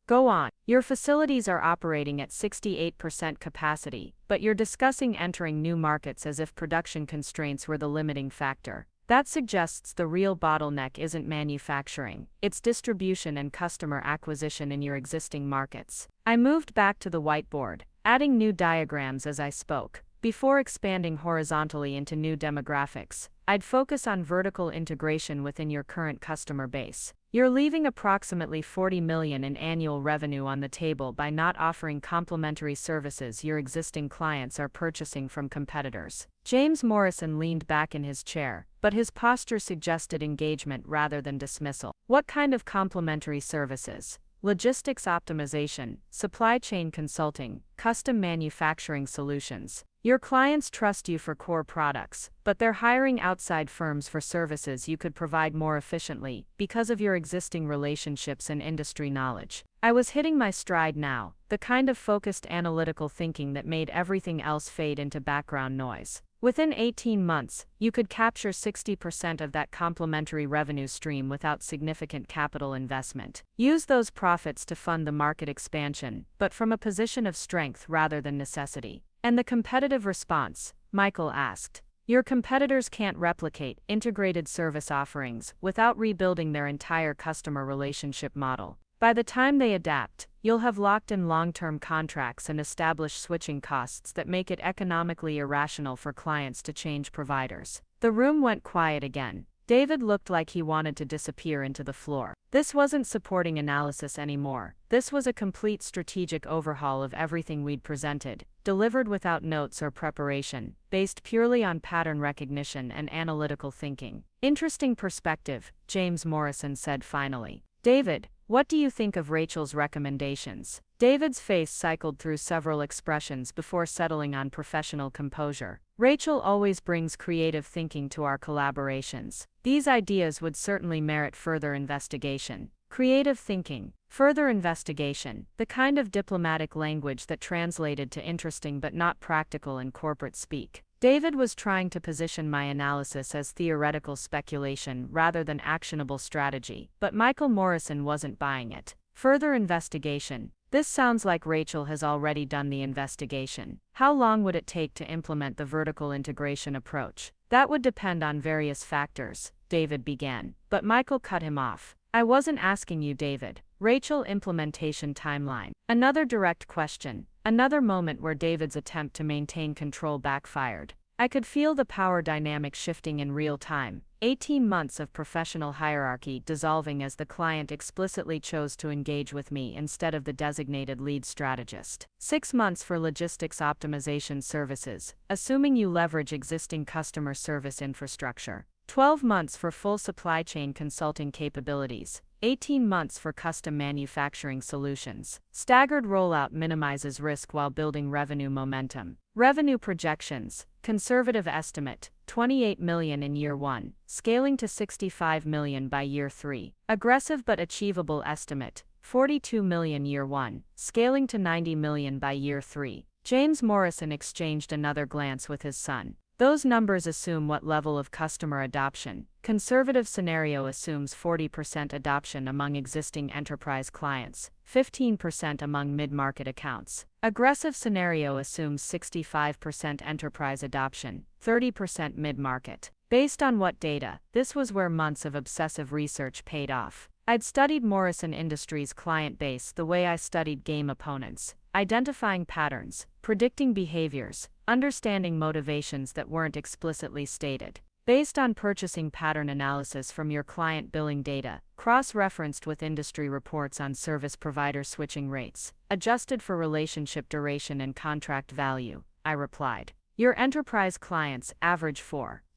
Go on. Your facilities are operating at 68% capacity, but you're discussing entering new markets as if production constraints were the limiting factor. That suggests the real bottleneck isn't manufacturing, it's distribution and customer acquisition in your existing markets. I moved back to the whiteboard, adding new diagrams as I spoke. Before expanding horizontally into new demographics, I'd focus on vertical integration within your current customer base. You're leaving approximately $40 million in annual revenue on the table by not offering complementary services your existing clients are purchasing from competitors. James Morrison leaned back in his chair, but his posture suggested engagement rather than dismissal. What kind of complementary services? Logistics optimization, supply chain consulting, custom manufacturing solutions. Your clients trust you for core products, but they're hiring outside firms for services you could provide more efficiently because of your existing relationships and industry knowledge. I was hitting my stride now, the kind of focused analytical thinking that made everything else fade into background noise. Within 18 months, you could capture 60% of that complementary revenue stream without significant capital investment. Use those profits to fund the market expansion, but from a position of strength rather than necessity. And the competitive response? Michael asked. Your competitors can't replicate integrated service offerings without rebuilding their entire customer relationship model. By the time they adapt, you'll have locked in long-term contracts and established switching costs that make it economically irrational for clients to change providers. The room went quiet again. David looked like he wanted to disappear into the floor. This wasn't supporting analysis anymore. This was a complete strategic overhaul of everything we'd presented, delivered without notes or preparation, based purely on pattern recognition and analytical thinking. Interesting perspective, James Morrison said finally. David, what do you think of Rachel's recommendations? David's face cycled through several expressions before settling on professional composure. Rachel always brings creative thinking to our collaborations. These ideas would certainly merit further investigation. Creative thinking, further investigation, the kind of diplomatic language that translated to interesting but not practical in corporate speak. David was trying to position my analysis as theoretical speculation rather than actionable strategy, but Michael Morrison wasn't buying it. Further investigation. This sounds like Rachel has already done the investigation. How long would it take to implement the vertical integration approach? That would depend on various factors, David began, but Michael cut him off. I wasn't asking you, David. Rachel implementation timeline. Another direct question. Another moment where David's attempt to maintain control backfired. I could feel the power dynamic shifting in real time. 18 months of professional hierarchy dissolving as the client explicitly chose to engage with me instead of the designated lead strategist. 6 months for logistics optimization services, assuming you leverage existing customer service infrastructure. 12 months for full supply chain consulting capabilities. 18 months for custom manufacturing solutions. Staggered rollout minimizes risk while building revenue momentum. Revenue projections. Conservative estimate, $28 million in year 1, scaling to $65 million by year 3. Aggressive but achievable estimate, 42 million year 1, scaling to 90 million by year 3. James Morrison exchanged another glance with his son. Those numbers assume what level of customer adoption? Conservative scenario assumes 40% adoption among existing enterprise clients, 15% among mid-market accounts. Aggressive scenario assumes 65% enterprise adoption, 30% mid-market. Based on what data? This was where months of obsessive research paid off. I'd studied Morrison Industries' client base the way I studied game opponents, identifying patterns, predicting behaviors, understanding motivations that weren't explicitly stated. Based on purchasing pattern analysis from your client billing data, cross-referenced with industry reports on service provider switching rates, adjusted for relationship duration and contract value, I replied. Your enterprise clients average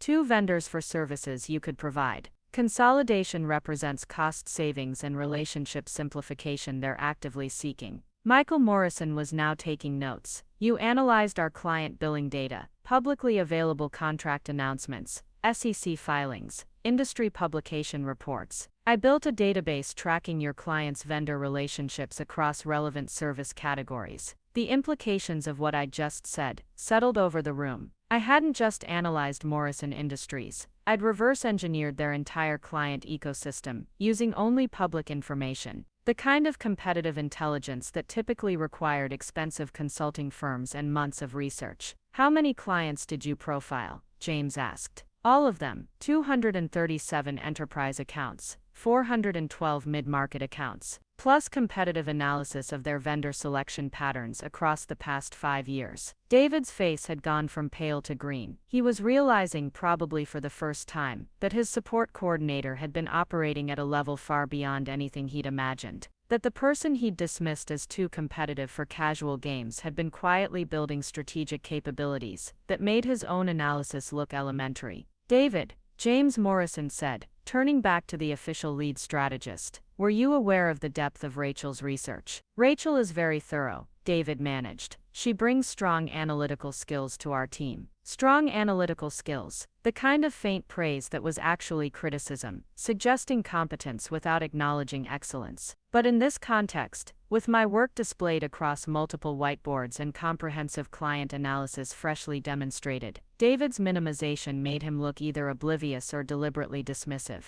2 vendors for services you could provide. Consolidation represents cost savings and relationship simplification they're actively seeking. Michael Morrison was now taking notes. You analyzed our client billing data, publicly available contract announcements, SEC filings, industry publication reports. I built a database tracking your clients' vendor relationships across relevant service categories. The implications of what I just said settled over the room. I hadn't just analyzed Morrison Industries. I'd reverse engineered their entire client ecosystem, using only public information. The kind of competitive intelligence that typically required expensive consulting firms and months of research. How many clients did you profile? James asked. All of them, 237 enterprise accounts, 412 mid-market accounts, plus competitive analysis of their vendor selection patterns across the past 5 years. David's face had gone from pale to green. He was realizing, probably for the first time, that his support coordinator had been operating at a level far beyond anything he'd imagined. That the person he'd dismissed as too competitive for casual games had been quietly building strategic capabilities that made his own analysis look elementary. David, James Morrison said, turning back to the official lead strategist, were you aware of the depth of Rachel's research? Rachel is very thorough, David managed. She brings strong analytical skills to our team. Strong analytical skills, the kind of faint praise that was actually criticism, suggesting competence without acknowledging excellence. But in this context, with my work displayed across multiple whiteboards and comprehensive client analysis freshly demonstrated, David's minimization made him look either oblivious or deliberately dismissive.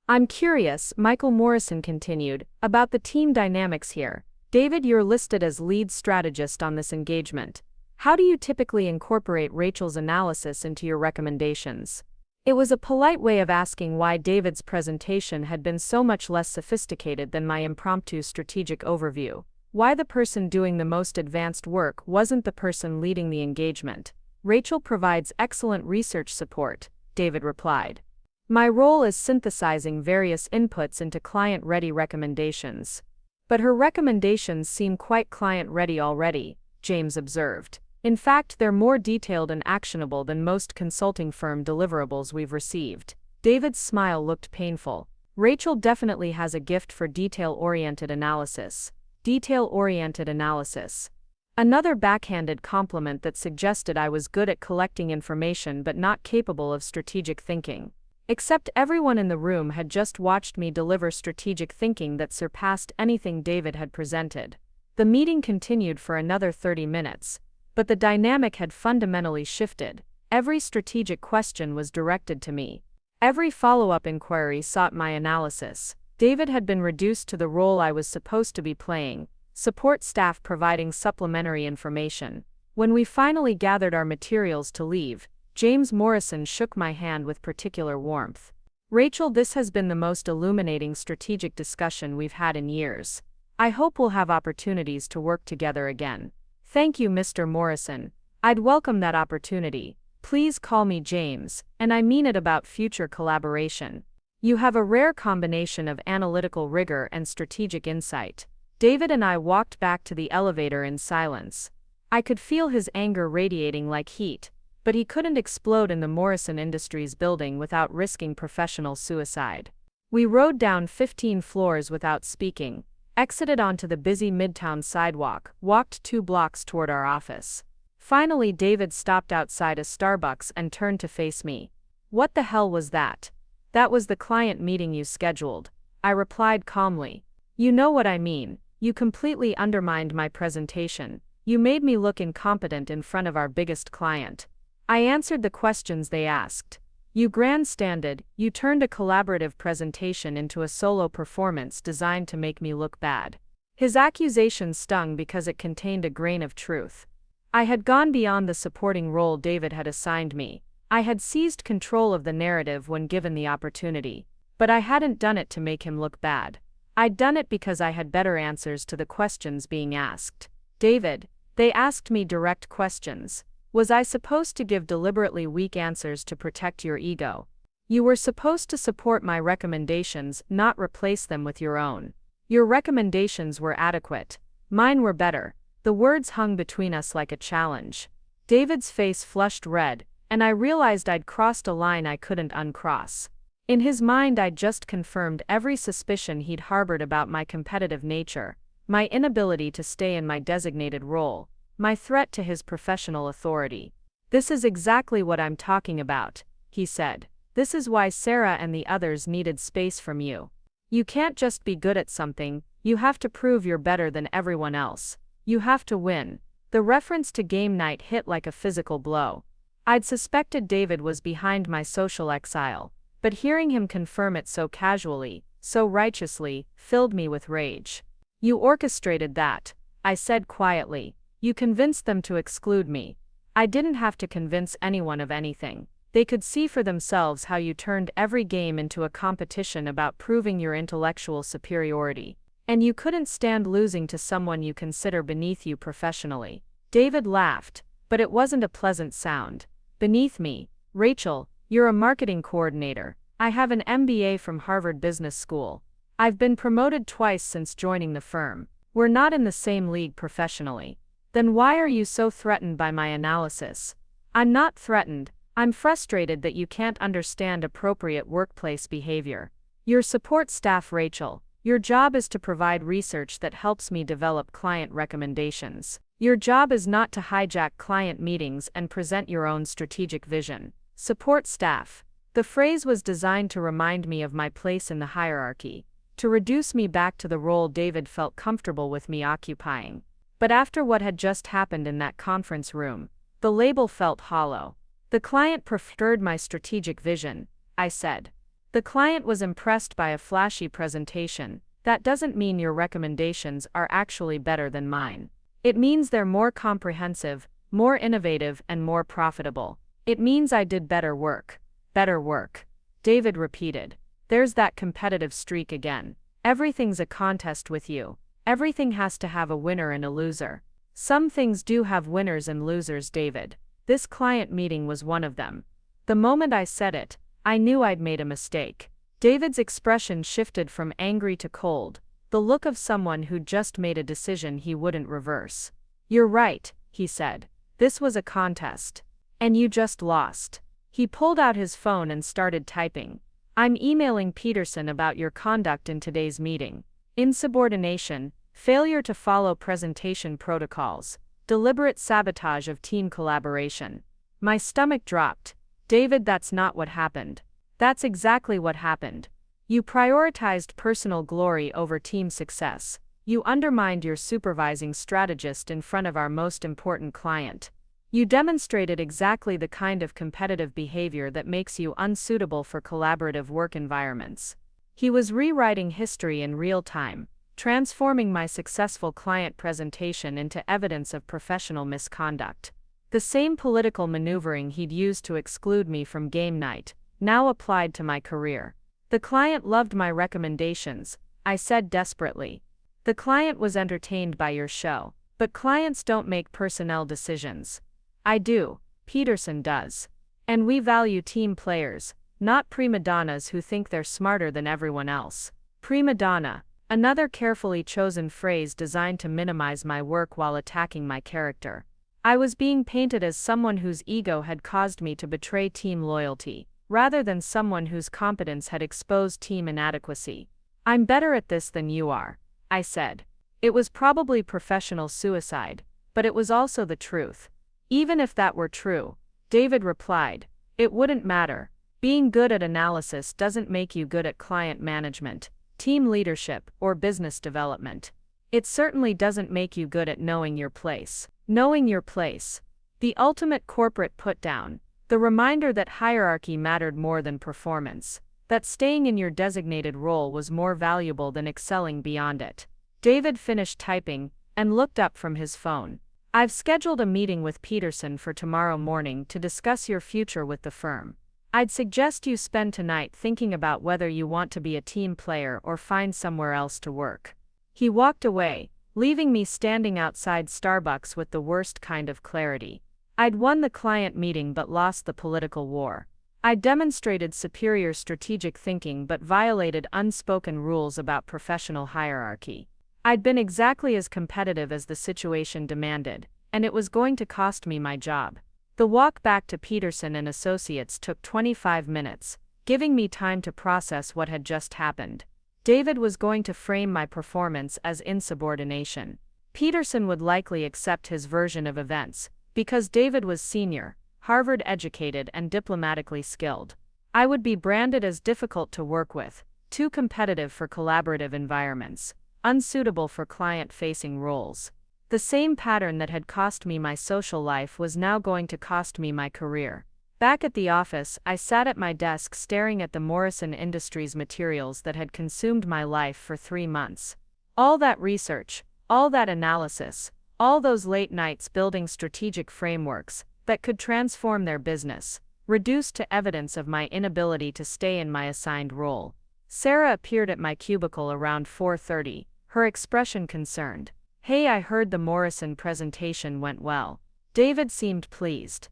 I'm curious, Michael Morrison continued, about the team dynamics here. David, you're listed as lead strategist on this engagement. How do you typically incorporate Rachel's analysis into your recommendations? It was a polite way of asking why David's presentation had been so much less sophisticated than my impromptu strategic overview. Why the person doing the most advanced work wasn't the person leading the engagement. Rachel provides excellent research support, David replied. My role is synthesizing various inputs into client-ready recommendations. But her recommendations seem quite client-ready already, James observed. In fact, they're more detailed and actionable than most consulting firm deliverables we've received. David's smile looked painful. Rachel definitely has a gift for detail-oriented analysis. Detail-oriented analysis. Another backhanded compliment that suggested I was good at collecting information but not capable of strategic thinking. Except everyone in the room had just watched me deliver strategic thinking that surpassed anything David had presented. The meeting continued for another 30 minutes, but the dynamic had fundamentally shifted. Every strategic question was directed to me. Every follow-up inquiry sought my analysis. David had been reduced to the role I was supposed to be playing, support staff providing supplementary information. When we finally gathered our materials to leave, James Morrison shook my hand with particular warmth. Rachel, this has been the most illuminating strategic discussion we've had in years. I hope we'll have opportunities to work together again. Thank you, Mr. Morrison. I'd welcome that opportunity. Please call me James, and I mean it about future collaboration. You have a rare combination of analytical rigor and strategic insight. David and I walked back to the elevator in silence. I could feel his anger radiating like heat, but he couldn't explode in the Morrison Industries building without risking professional suicide. We rode down 15 floors without speaking, exited onto the busy Midtown sidewalk, walked 2 blocks toward our office. Finally, David stopped outside a Starbucks and turned to face me. What the hell was that? That was the client meeting you scheduled, I replied calmly. You know what I mean. You completely undermined my presentation. You made me look incompetent in front of our biggest client. I answered the questions they asked. You grandstanded, you turned a collaborative presentation into a solo performance designed to make me look bad. His accusation stung because it contained a grain of truth. I had gone beyond the supporting role David had assigned me. I had seized control of the narrative when given the opportunity. But I hadn't done it to make him look bad. I'd done it because I had better answers to the questions being asked. David, they asked me direct questions. Was I supposed to give deliberately weak answers to protect your ego? You were supposed to support my recommendations, not replace them with your own. Your recommendations were adequate. Mine were better. The words hung between us like a challenge. David's face flushed red, and I realized I'd crossed a line I couldn't uncross. In his mind, I'd just confirmed every suspicion he'd harbored about my competitive nature, my inability to stay in my designated role, my threat to his professional authority. This is exactly what I'm talking about, he said. This is why Sarah and the others needed space from you. You can't just be good at something, you have to prove you're better than everyone else. You have to win. The reference to game night hit like a physical blow. I'd suspected David was behind my social exile, but hearing him confirm it so casually, so righteously, filled me with rage. You orchestrated that, I said quietly. You convinced them to exclude me. I didn't have to convince anyone of anything. They could see for themselves how you turned every game into a competition about proving your intellectual superiority. And you couldn't stand losing to someone you consider beneath you professionally. David laughed, but it wasn't a pleasant sound. Beneath me? Rachel, you're a marketing coordinator. I have an MBA from Harvard Business School. I've been promoted twice since joining the firm. We're not in the same league professionally. Then why are you so threatened by my analysis? I'm not threatened. I'm frustrated that you can't understand appropriate workplace behavior. Your support staff, Rachel. Your job is to provide research that helps me develop client recommendations. Your job is not to hijack client meetings and present your own strategic vision. Support staff. The phrase was designed to remind me of my place in the hierarchy, to reduce me back to the role David felt comfortable with me occupying. But after what had just happened in that conference room, the label felt hollow. The client preferred my strategic vision, I said. The client was impressed by a flashy presentation. That doesn't mean your recommendations are actually better than mine. It means they're more comprehensive, more innovative, and more profitable. It means I did better work. Better work. David repeated. There's that competitive streak again. Everything's a contest with you. Everything has to have a winner and a loser. Some things do have winners and losers, David. This client meeting was one of them. The moment I said it, I knew I'd made a mistake. David's expression shifted from angry to cold, the look of someone who'd just made a decision he wouldn't reverse. You're right, he said. This was a contest. And you just lost. He pulled out his phone and started typing. I'm emailing Peterson about your conduct in today's meeting. Insubordination, failure to follow presentation protocols, deliberate sabotage of team collaboration. My stomach dropped. David, that's not what happened. That's exactly what happened. You prioritized personal glory over team success. You undermined your supervising strategist in front of our most important client. You demonstrated exactly the kind of competitive behavior that makes you unsuitable for collaborative work environments. He was rewriting history in real time, transforming my successful client presentation into evidence of professional misconduct. The same political maneuvering he'd used to exclude me from game night, now applied to my career. The client loved my recommendations, I said desperately. The client was entertained by your show, but clients don't make personnel decisions. I do, Peterson does. And we value team players, not prima donnas who think they're smarter than everyone else. Prima donna, another carefully chosen phrase designed to minimize my work while attacking my character. I was being painted as someone whose ego had caused me to betray team loyalty, rather than someone whose competence had exposed team inadequacy. I'm better at this than you are, I said. It was probably professional suicide, but it was also the truth. Even if that were true, David replied, it wouldn't matter. Being good at analysis doesn't make you good at client management. team leadership, or business development. It certainly doesn't make you good at knowing your place. Knowing your place. The ultimate corporate put-down. The reminder that hierarchy mattered more than performance. That staying in your designated role was more valuable than excelling beyond it. David finished typing and looked up from his phone. I've scheduled a meeting with Peterson for tomorrow morning to discuss your future with the firm. I'd suggest you spend tonight thinking about whether you want to be a team player or find somewhere else to work. He walked away, leaving me standing outside Starbucks with the worst kind of clarity. I'd won the client meeting but lost the political war. I'd demonstrated superior strategic thinking but violated unspoken rules about professional hierarchy. I'd been exactly as competitive as the situation demanded, and it was going to cost me my job. The walk back to Peterson and Associates took 25 minutes, giving me time to process what had just happened. David was going to frame my performance as insubordination. Peterson would likely accept his version of events, because David was senior, Harvard-educated and diplomatically skilled. I would be branded as difficult to work with, too competitive for collaborative environments, unsuitable for client-facing roles. The same pattern that had cost me my social life was now going to cost me my career. Back at the office, I sat at my desk staring at the Morrison Industries materials that had consumed my life for 3 months. All that research, all that analysis, all those late nights building strategic frameworks that could transform their business, reduced to evidence of my inability to stay in my assigned role. Sarah appeared at my cubicle around 4:30, her expression concerned. "Hey, I heard the Morrison presentation went well." David seemed pleased.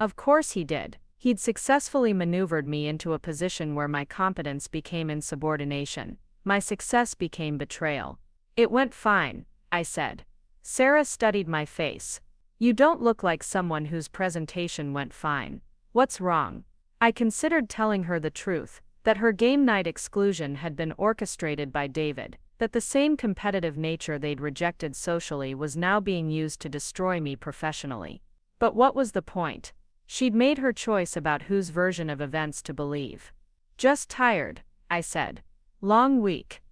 Of course he did. He'd successfully maneuvered me into a position where my competence became insubordination. My success became betrayal. "It went fine," I said. Sarah studied my face. "You don't look like someone whose presentation went fine. What's wrong?" I considered telling her the truth, that her game night exclusion had been orchestrated by David, that the same competitive nature they'd rejected socially was now being used to destroy me professionally. But what was the point? She'd made her choice about whose version of events to believe. "Just tired," I said. "Long week."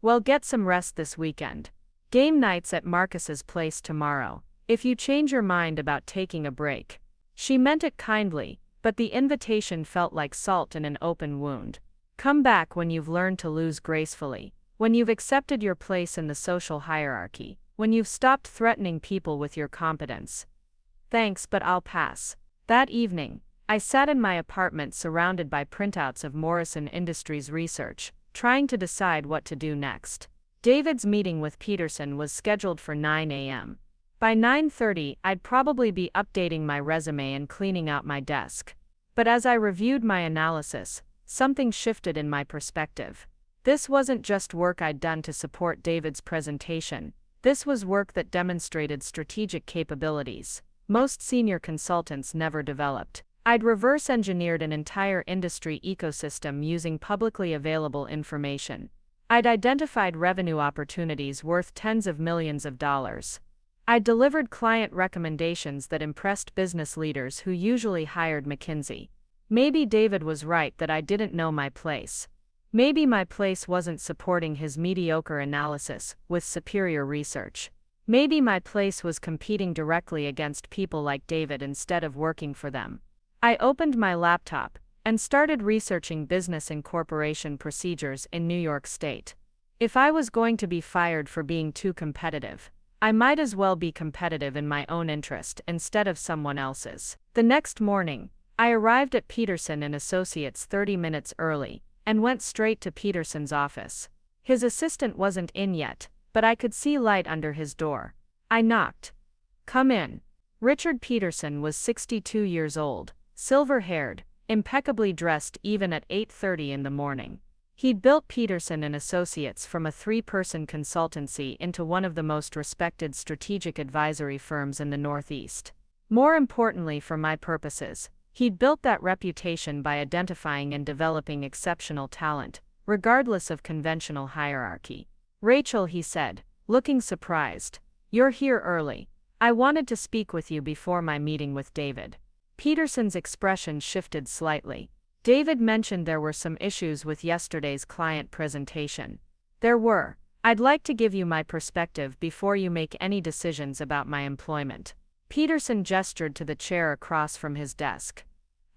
"Well, get some rest this weekend. Game night's at Marcus's place tomorrow, if you change your mind about taking a break." She meant it kindly, but the invitation felt like salt in an open wound. Come back when you've learned to lose gracefully, when you've accepted your place in the social hierarchy, when you've stopped threatening people with your competence. "Thanks, but I'll pass." That evening, I sat in my apartment surrounded by printouts of Morrison Industries research, trying to decide what to do next. David's meeting with Peterson was scheduled for 9 a.m. By 9:30, I'd probably be updating my resume and cleaning out my desk. But as I reviewed my analysis, something shifted in my perspective. This wasn't just work I'd done to support David's presentation. This was work that demonstrated strategic capabilities most senior consultants never developed. I'd reverse-engineered an entire industry ecosystem using publicly available information. I'd identified revenue opportunities worth tens of millions of dollars. I'd delivered client recommendations that impressed business leaders who usually hired McKinsey. Maybe David was right that I didn't know my place. Maybe my place wasn't supporting his mediocre analysis with superior research. Maybe my place was competing directly against people like David instead of working for them. I opened my laptop and started researching business incorporation procedures in New York State. If I was going to be fired for being too competitive, I might as well be competitive in my own interest instead of someone else's. The next morning, I arrived at Peterson and Associates 30 minutes early and went straight to Peterson's office. His assistant wasn't in yet, but I could see light under his door. I knocked. "Come in." Richard Peterson was 62 years old, silver-haired, impeccably dressed even at 8:30 in the morning. He'd built Peterson and Associates from a 3-person consultancy into one of the most respected strategic advisory firms in the Northeast. More importantly for my purposes, he'd built that reputation by identifying and developing exceptional talent, regardless of conventional hierarchy. "Rachel," he said, looking surprised, "you're here early. I wanted to speak with you before my meeting with David." Peterson's expression shifted slightly. David mentioned there were some issues with yesterday's client presentation. There were. I'd like to give you my perspective before you make any decisions about my employment. Peterson gestured to the chair across from his desk.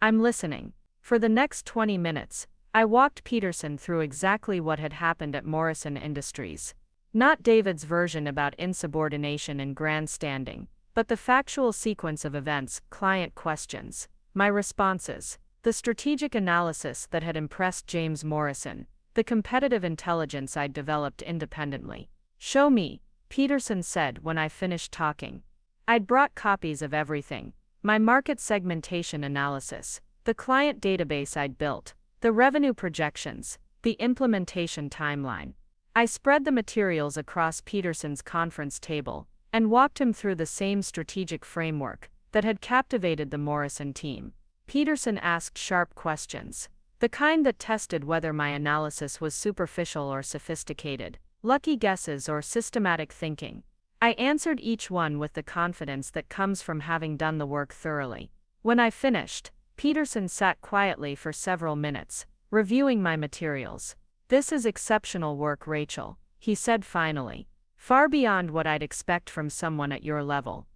I'm listening. For the next 20 minutes, I walked Peterson through exactly what had happened at Morrison Industries. Not David's version about insubordination and grandstanding, but the factual sequence of events, client questions, my responses, the strategic analysis that had impressed James Morrison, the competitive intelligence I'd developed independently. Show me, Peterson said when I finished talking. I'd brought copies of everything: my market segmentation analysis, the client database I'd built, the revenue projections, the implementation timeline. I spread the materials across Peterson's conference table and walked him through the same strategic framework that had captivated the Morrison team. Peterson asked sharp questions, the kind that tested whether my analysis was superficial or sophisticated, lucky guesses or systematic thinking. I answered each one with the confidence that comes from having done the work thoroughly. When I finished, Peterson sat quietly for several minutes, reviewing my materials. This is exceptional work, Rachel, he said finally. Far beyond what I'd expect from someone at your level.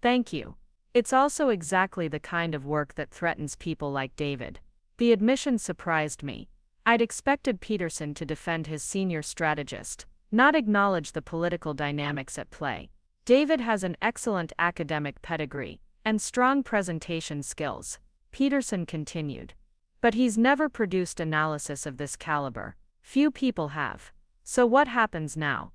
Thank you. It's also exactly the kind of work that threatens people like David. The admission surprised me. I'd expected Peterson to defend his senior strategist, not acknowledge the political dynamics at play. David has an excellent academic pedigree and strong presentation skills, Peterson continued. But he's never produced analysis of this caliber. Few people have. So what happens now?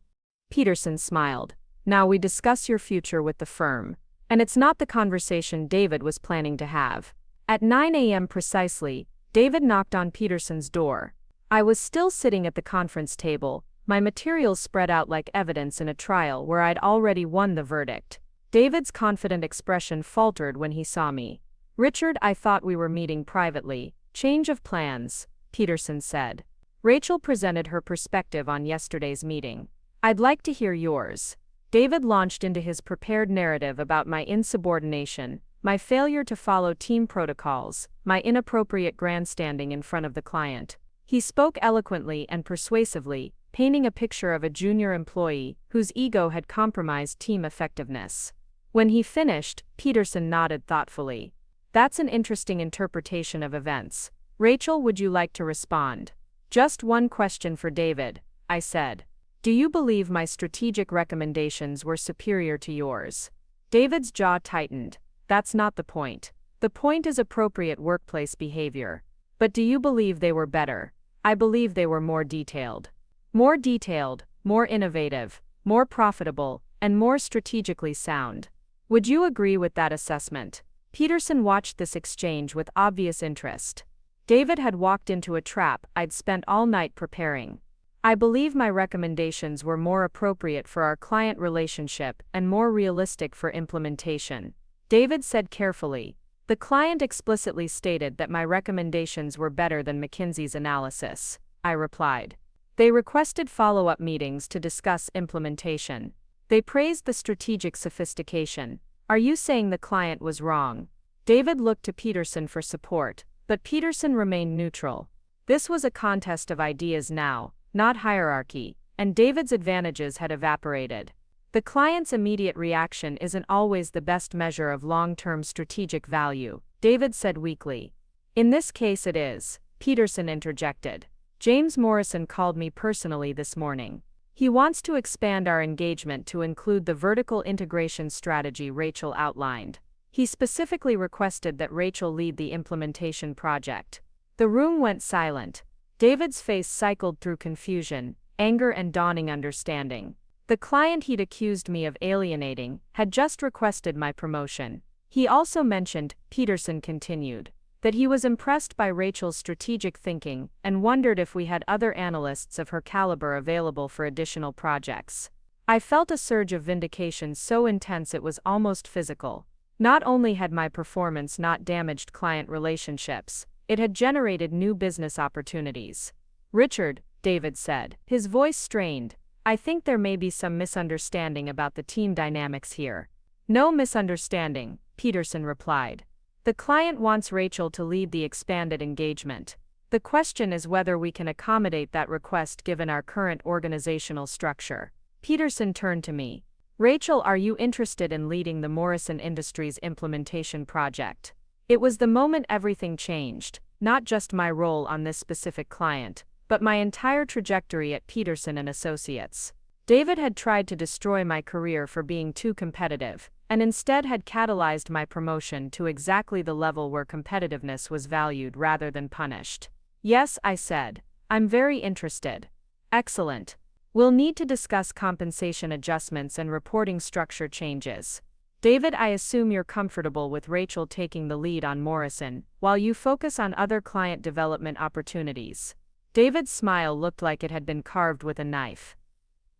Peterson smiled. Now we discuss your future with the firm. And it's not the conversation David was planning to have. At 9 a.m. precisely, David knocked on Peterson's door. I was still sitting at the conference table, my materials spread out like evidence in a trial where I'd already won the verdict. David's confident expression faltered when he saw me. Richard, I thought we were meeting privately. Change of plans, Peterson said. Rachel presented her perspective on yesterday's meeting. I'd like to hear yours. David launched into his prepared narrative about my insubordination, my failure to follow team protocols, my inappropriate grandstanding in front of the client. He spoke eloquently and persuasively, painting a picture of a junior employee whose ego had compromised team effectiveness. When he finished, Peterson nodded thoughtfully. That's an interesting interpretation of events. Rachel, would you like to respond? Just one question for David, I said. Do you believe my strategic recommendations were superior to yours? David's jaw tightened. That's not the point. The point is appropriate workplace behavior. But do you believe they were better? I believe they were more detailed. More detailed, more innovative, more profitable, and more strategically sound. Would you agree with that assessment? Peterson watched this exchange with obvious interest. David had walked into a trap I'd spent all night preparing. I believe my recommendations were more appropriate for our client relationship and more realistic for implementation. David said carefully. The client explicitly stated that my recommendations were better than McKinsey's analysis, I replied. They requested follow-up meetings to discuss implementation. They praised the strategic sophistication. Are you saying the client was wrong? David looked to Peterson for support, but Peterson remained neutral. This was a contest of ideas now, not hierarchy, and David's advantages had evaporated. The client's immediate reaction isn't always the best measure of long-term strategic value, David said weakly. In this case it is, Peterson interjected. James Morrison called me personally this morning. He wants to expand our engagement to include the vertical integration strategy Rachel outlined. He specifically requested that Rachel lead the implementation project. The room went silent. David's face cycled through confusion, anger and dawning understanding. The client he'd accused me of alienating had just requested my promotion. He also mentioned, Peterson continued, that he was impressed by Rachel's strategic thinking and wondered if we had other analysts of her caliber available for additional projects. I felt a surge of vindication so intense it was almost physical. Not only had my performance not damaged client relationships, it had generated new business opportunities. Richard, David said, his voice strained, I think there may be some misunderstanding about the team dynamics here. No misunderstanding, Peterson replied. The client wants Rachel to lead the expanded engagement. The question is whether we can accommodate that request given our current organizational structure. Peterson turned to me. Rachel, are you interested in leading the Morrison Industries implementation project? It was the moment everything changed, not just my role on this specific client, but my entire trajectory at Peterson and Associates. David had tried to destroy my career for being too competitive, and instead had catalyzed my promotion to exactly the level where competitiveness was valued rather than punished. Yes, I said. I'm very interested. Excellent. We'll need to discuss compensation adjustments and reporting structure changes. David, I assume you're comfortable with Rachel taking the lead on Morrison, while you focus on other client development opportunities. David's smile looked like it had been carved with a knife.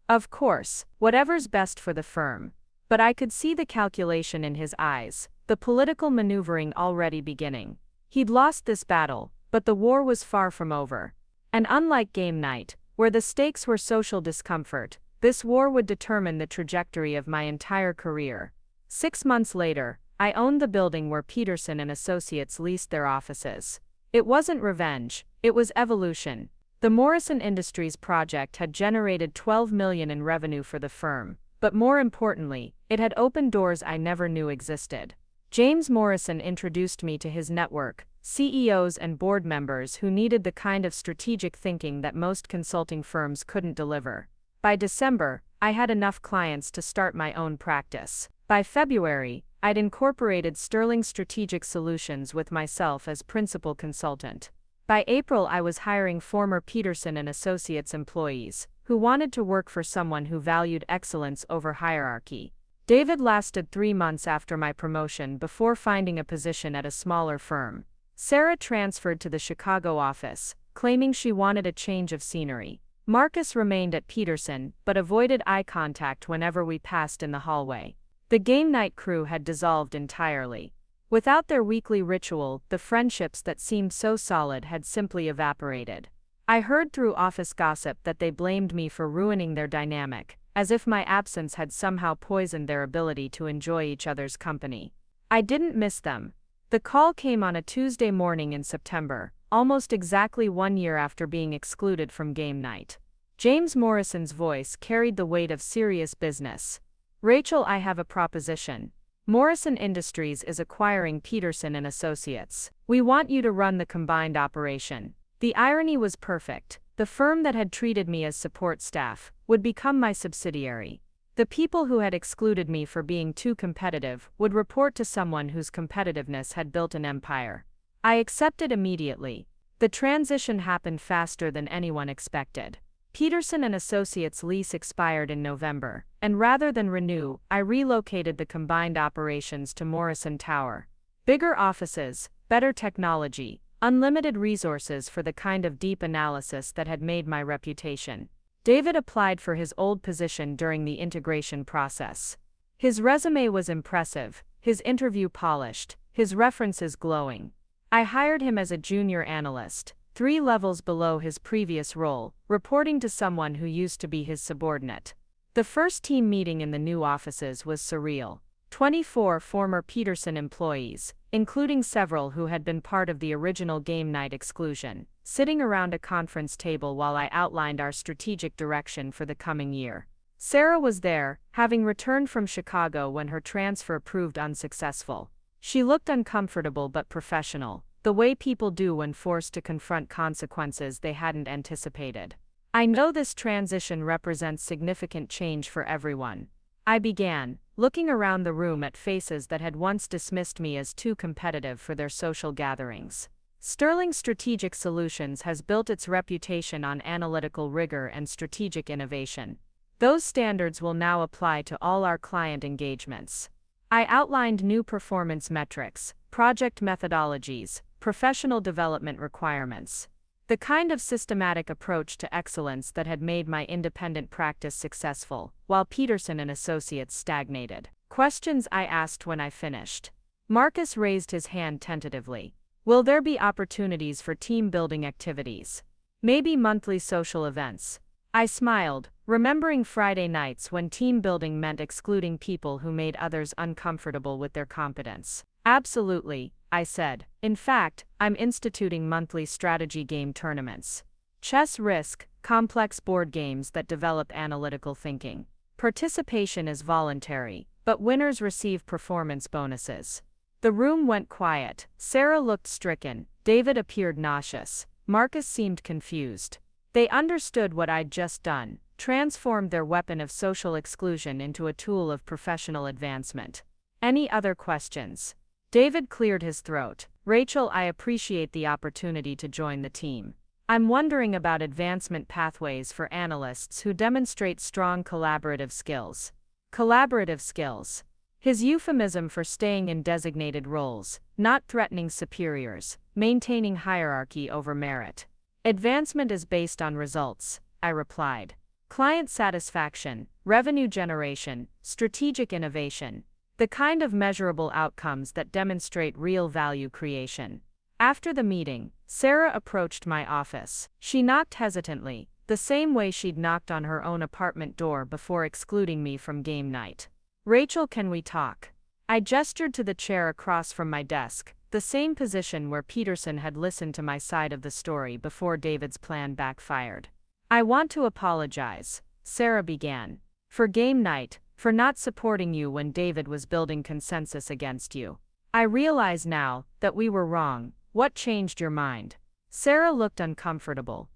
Of course, whatever's best for the firm. But I could see the calculation in his eyes, the political maneuvering already beginning. He'd lost this battle, but the war was far from over. And unlike game night, where the stakes were social discomfort, this war would determine the trajectory of my entire career. 6 months later, I owned the building where Peterson and Associates leased their offices. It wasn't revenge, it was evolution. The Morrison Industries project had generated $12 million in revenue for the firm, but more importantly, it had opened doors I never knew existed. James Morrison introduced me to his network, CEOs and board members who needed the kind of strategic thinking that most consulting firms couldn't deliver. By December, I had enough clients to start my own practice. By February, I'd incorporated Sterling Strategic Solutions with myself as principal consultant. By April, I was hiring former Peterson and Associates employees who wanted to work for someone who valued excellence over hierarchy. David lasted 3 months after my promotion before finding a position at a smaller firm. Sarah transferred to the Chicago office, claiming she wanted a change of scenery. Marcus remained at Peterson but avoided eye contact whenever we passed in the hallway. The game night crew had dissolved entirely. Without their weekly ritual, the friendships that seemed so solid had simply evaporated. I heard through office gossip that they blamed me for ruining their dynamic, as if my absence had somehow poisoned their ability to enjoy each other's company. I didn't miss them. The call came on a Tuesday morning in September, almost exactly 1 year after being excluded from game night. James Morrison's voice carried the weight of serious business. Rachel, I have a proposition. Morrison Industries is acquiring Peterson and Associates. We want you to run the combined operation. The irony was perfect. The firm that had treated me as support staff would become my subsidiary. The people who had excluded me for being too competitive would report to someone whose competitiveness had built an empire. I accepted immediately. The transition happened faster than anyone expected. Peterson and Associates' lease expired in November, and rather than renew, I relocated the combined operations to Morrison Tower. Bigger offices, better technology, unlimited resources for the kind of deep analysis that had made my reputation. David applied for his old position during the integration process. His resume was impressive, his interview polished, his references glowing. I hired him as a junior analyst, 3 levels below his previous role, reporting to someone who used to be his subordinate. The first team meeting in the new offices was surreal. 24 former Peterson employees, including several who had been part of the original game night exclusion, sitting around a conference table while I outlined our strategic direction for the coming year. Sarah was there, having returned from Chicago when her transfer proved unsuccessful. She looked uncomfortable but professional, the way people do when forced to confront consequences they hadn't anticipated. I know this transition represents significant change for everyone. I began, looking around the room at faces that had once dismissed me as too competitive for their social gatherings. Sterling Strategic Solutions has built its reputation on analytical rigor and strategic innovation. Those standards will now apply to all our client engagements. I outlined new performance metrics, project methodologies, professional development requirements. The kind of systematic approach to excellence that had made my independent practice successful, while Peterson and Associates stagnated. Questions I asked when I finished. Marcus raised his hand tentatively. Will there be opportunities for team-building activities? Maybe monthly social events. I smiled, remembering Friday nights when team building meant excluding people who made others uncomfortable with their competence. Absolutely, I said. In fact, I'm instituting monthly strategy game tournaments. Chess Risk, complex board games that develop analytical thinking. Participation is voluntary, but winners receive performance bonuses. The room went quiet. Sarah looked stricken. David appeared nauseous. Marcus seemed confused. They understood what I'd just done, transformed their weapon of social exclusion into a tool of professional advancement. Any other questions? David cleared his throat. Rachel, I appreciate the opportunity to join the team. I'm wondering about advancement pathways for analysts who demonstrate strong collaborative skills. Collaborative skills. His euphemism for staying in designated roles, not threatening superiors, maintaining hierarchy over merit. Advancement is based on results, I replied. Client satisfaction, revenue generation, strategic innovation. The kind of measurable outcomes that demonstrate real value creation. After the meeting, Sarah approached my office. She knocked hesitantly, the same way she'd knocked on her own apartment door before excluding me from game night. Rachel, can we talk? I gestured to the chair across from my desk, the same position where Peterson had listened to my side of the story before David's plan backfired. I want to apologize, Sarah began. For game night, for not supporting you when David was building consensus against you. I realize now that we were wrong. What changed your mind? Sarah looked uncomfortable.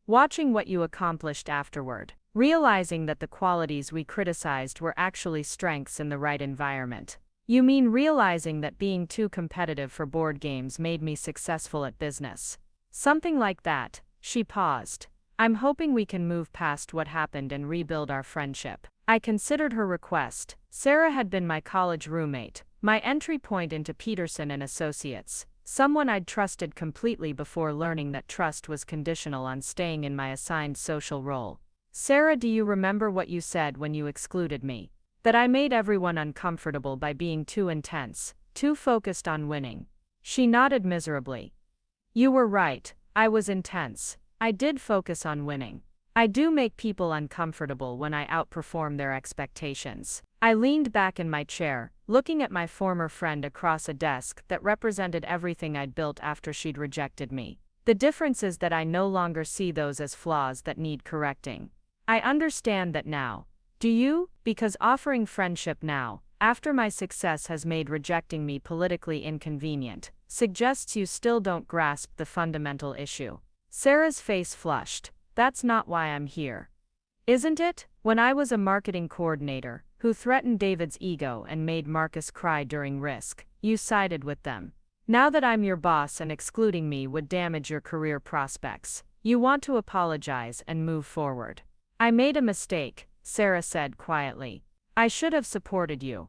Watching what you accomplished afterward, realizing that the qualities we criticized were actually strengths in the right environment. You mean realizing that being too competitive for board games made me successful at business? Something like that. She paused. I'm hoping we can move past what happened and rebuild our friendship. I considered her request. Sarah had been my college roommate, my entry point into Peterson and Associates, someone I'd trusted completely before learning that trust was conditional on staying in my assigned social role. Sarah, do you remember what you said when you excluded me? That I made everyone uncomfortable by being too intense, too focused on winning. She nodded miserably. You were right, I was intense. I did focus on winning. I do make people uncomfortable when I outperform their expectations. I leaned back in my chair, looking at my former friend across a desk that represented everything I'd built after she'd rejected me. The difference is that I no longer see those as flaws that need correcting. I understand that now. Do you? Because offering friendship now, after my success has made rejecting me politically inconvenient, suggests you still don't grasp the fundamental issue. Sarah's face flushed. That's not why I'm here. Isn't it? When I was a marketing coordinator, who threatened David's ego and made Marcus cry during Risk, you sided with them. Now that I'm your boss and excluding me would damage your career prospects, you want to apologize and move forward. I made a mistake, Sarah said quietly. I should have supported you.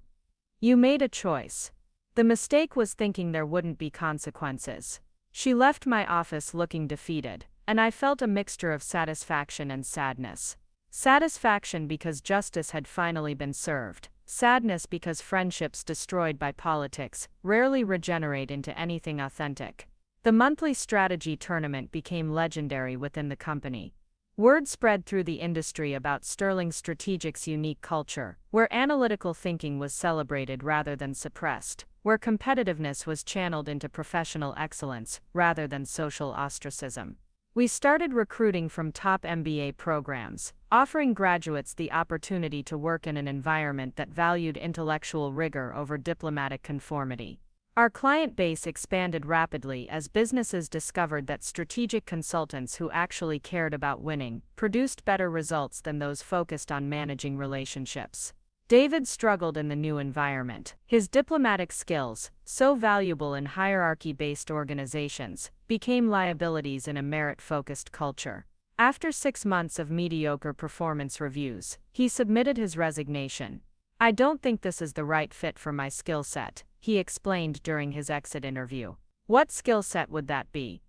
You made a choice. The mistake was thinking there wouldn't be consequences. She left my office looking defeated, and I felt a mixture of satisfaction and sadness. Satisfaction because justice had finally been served. Sadness because friendships destroyed by politics rarely regenerate into anything authentic. The monthly strategy tournament became legendary within the company. Word spread through the industry about Sterling Strategic's unique culture, where analytical thinking was celebrated rather than suppressed, where competitiveness was channeled into professional excellence rather than social ostracism. We started recruiting from top MBA programs, offering graduates the opportunity to work in an environment that valued intellectual rigor over diplomatic conformity. Our client base expanded rapidly as businesses discovered that strategic consultants who actually cared about winning produced better results than those focused on managing relationships. David struggled in the new environment. His diplomatic skills, so valuable in hierarchy-based organizations, became liabilities in a merit-focused culture. After 6 months of mediocre performance reviews, he submitted his resignation. I don't think this is the right fit for my skill set, he explained during his exit interview. What skill set would that be?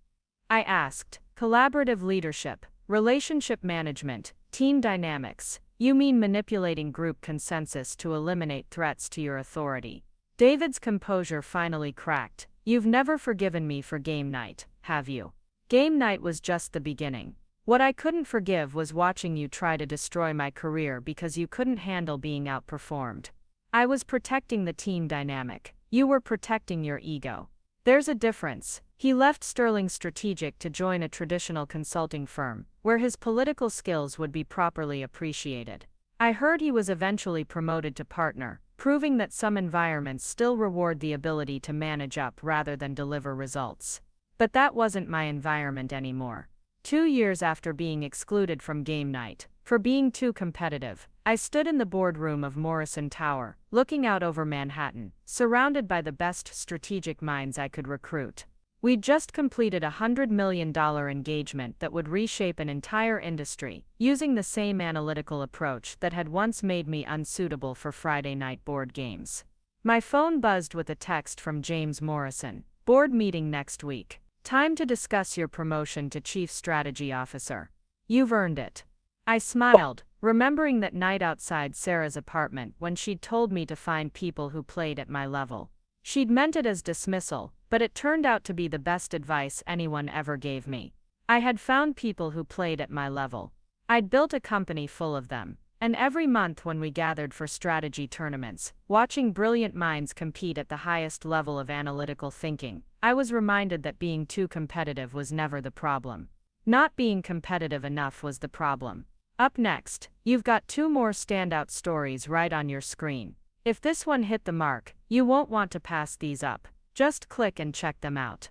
I asked. Collaborative leadership, relationship management, team dynamics. You mean manipulating group consensus to eliminate threats to your authority. David's composure finally cracked. You've never forgiven me for game night, have you? Game night was just the beginning. What I couldn't forgive was watching you try to destroy my career because you couldn't handle being outperformed. I was protecting the team dynamic. You were protecting your ego. There's a difference. He left Sterling Strategic to join a traditional consulting firm, where his political skills would be properly appreciated. I heard he was eventually promoted to partner, proving that some environments still reward the ability to manage up rather than deliver results. But that wasn't my environment anymore. 2 years after being excluded from game night, for being too competitive, I stood in the boardroom of Morrison Tower, looking out over Manhattan, surrounded by the best strategic minds I could recruit. We'd just completed a $100 million engagement that would reshape an entire industry, using the same analytical approach that had once made me unsuitable for Friday night board games. My phone buzzed with a text from James Morrison. Board meeting next week. Time to discuss your promotion to Chief Strategy Officer. You've earned it. I smiled, remembering that night outside Sarah's apartment when she'd told me to find people who played at my level. She'd meant it as dismissal, but it turned out to be the best advice anyone ever gave me. I had found people who played at my level. I'd built a company full of them, and every month when we gathered for strategy tournaments, watching brilliant minds compete at the highest level of analytical thinking, I was reminded that being too competitive was never the problem. Not being competitive enough was the problem. Up next, you've got 2 more standout stories right on your screen. If this one hit the mark, you won't want to pass these up. Just click and check them out.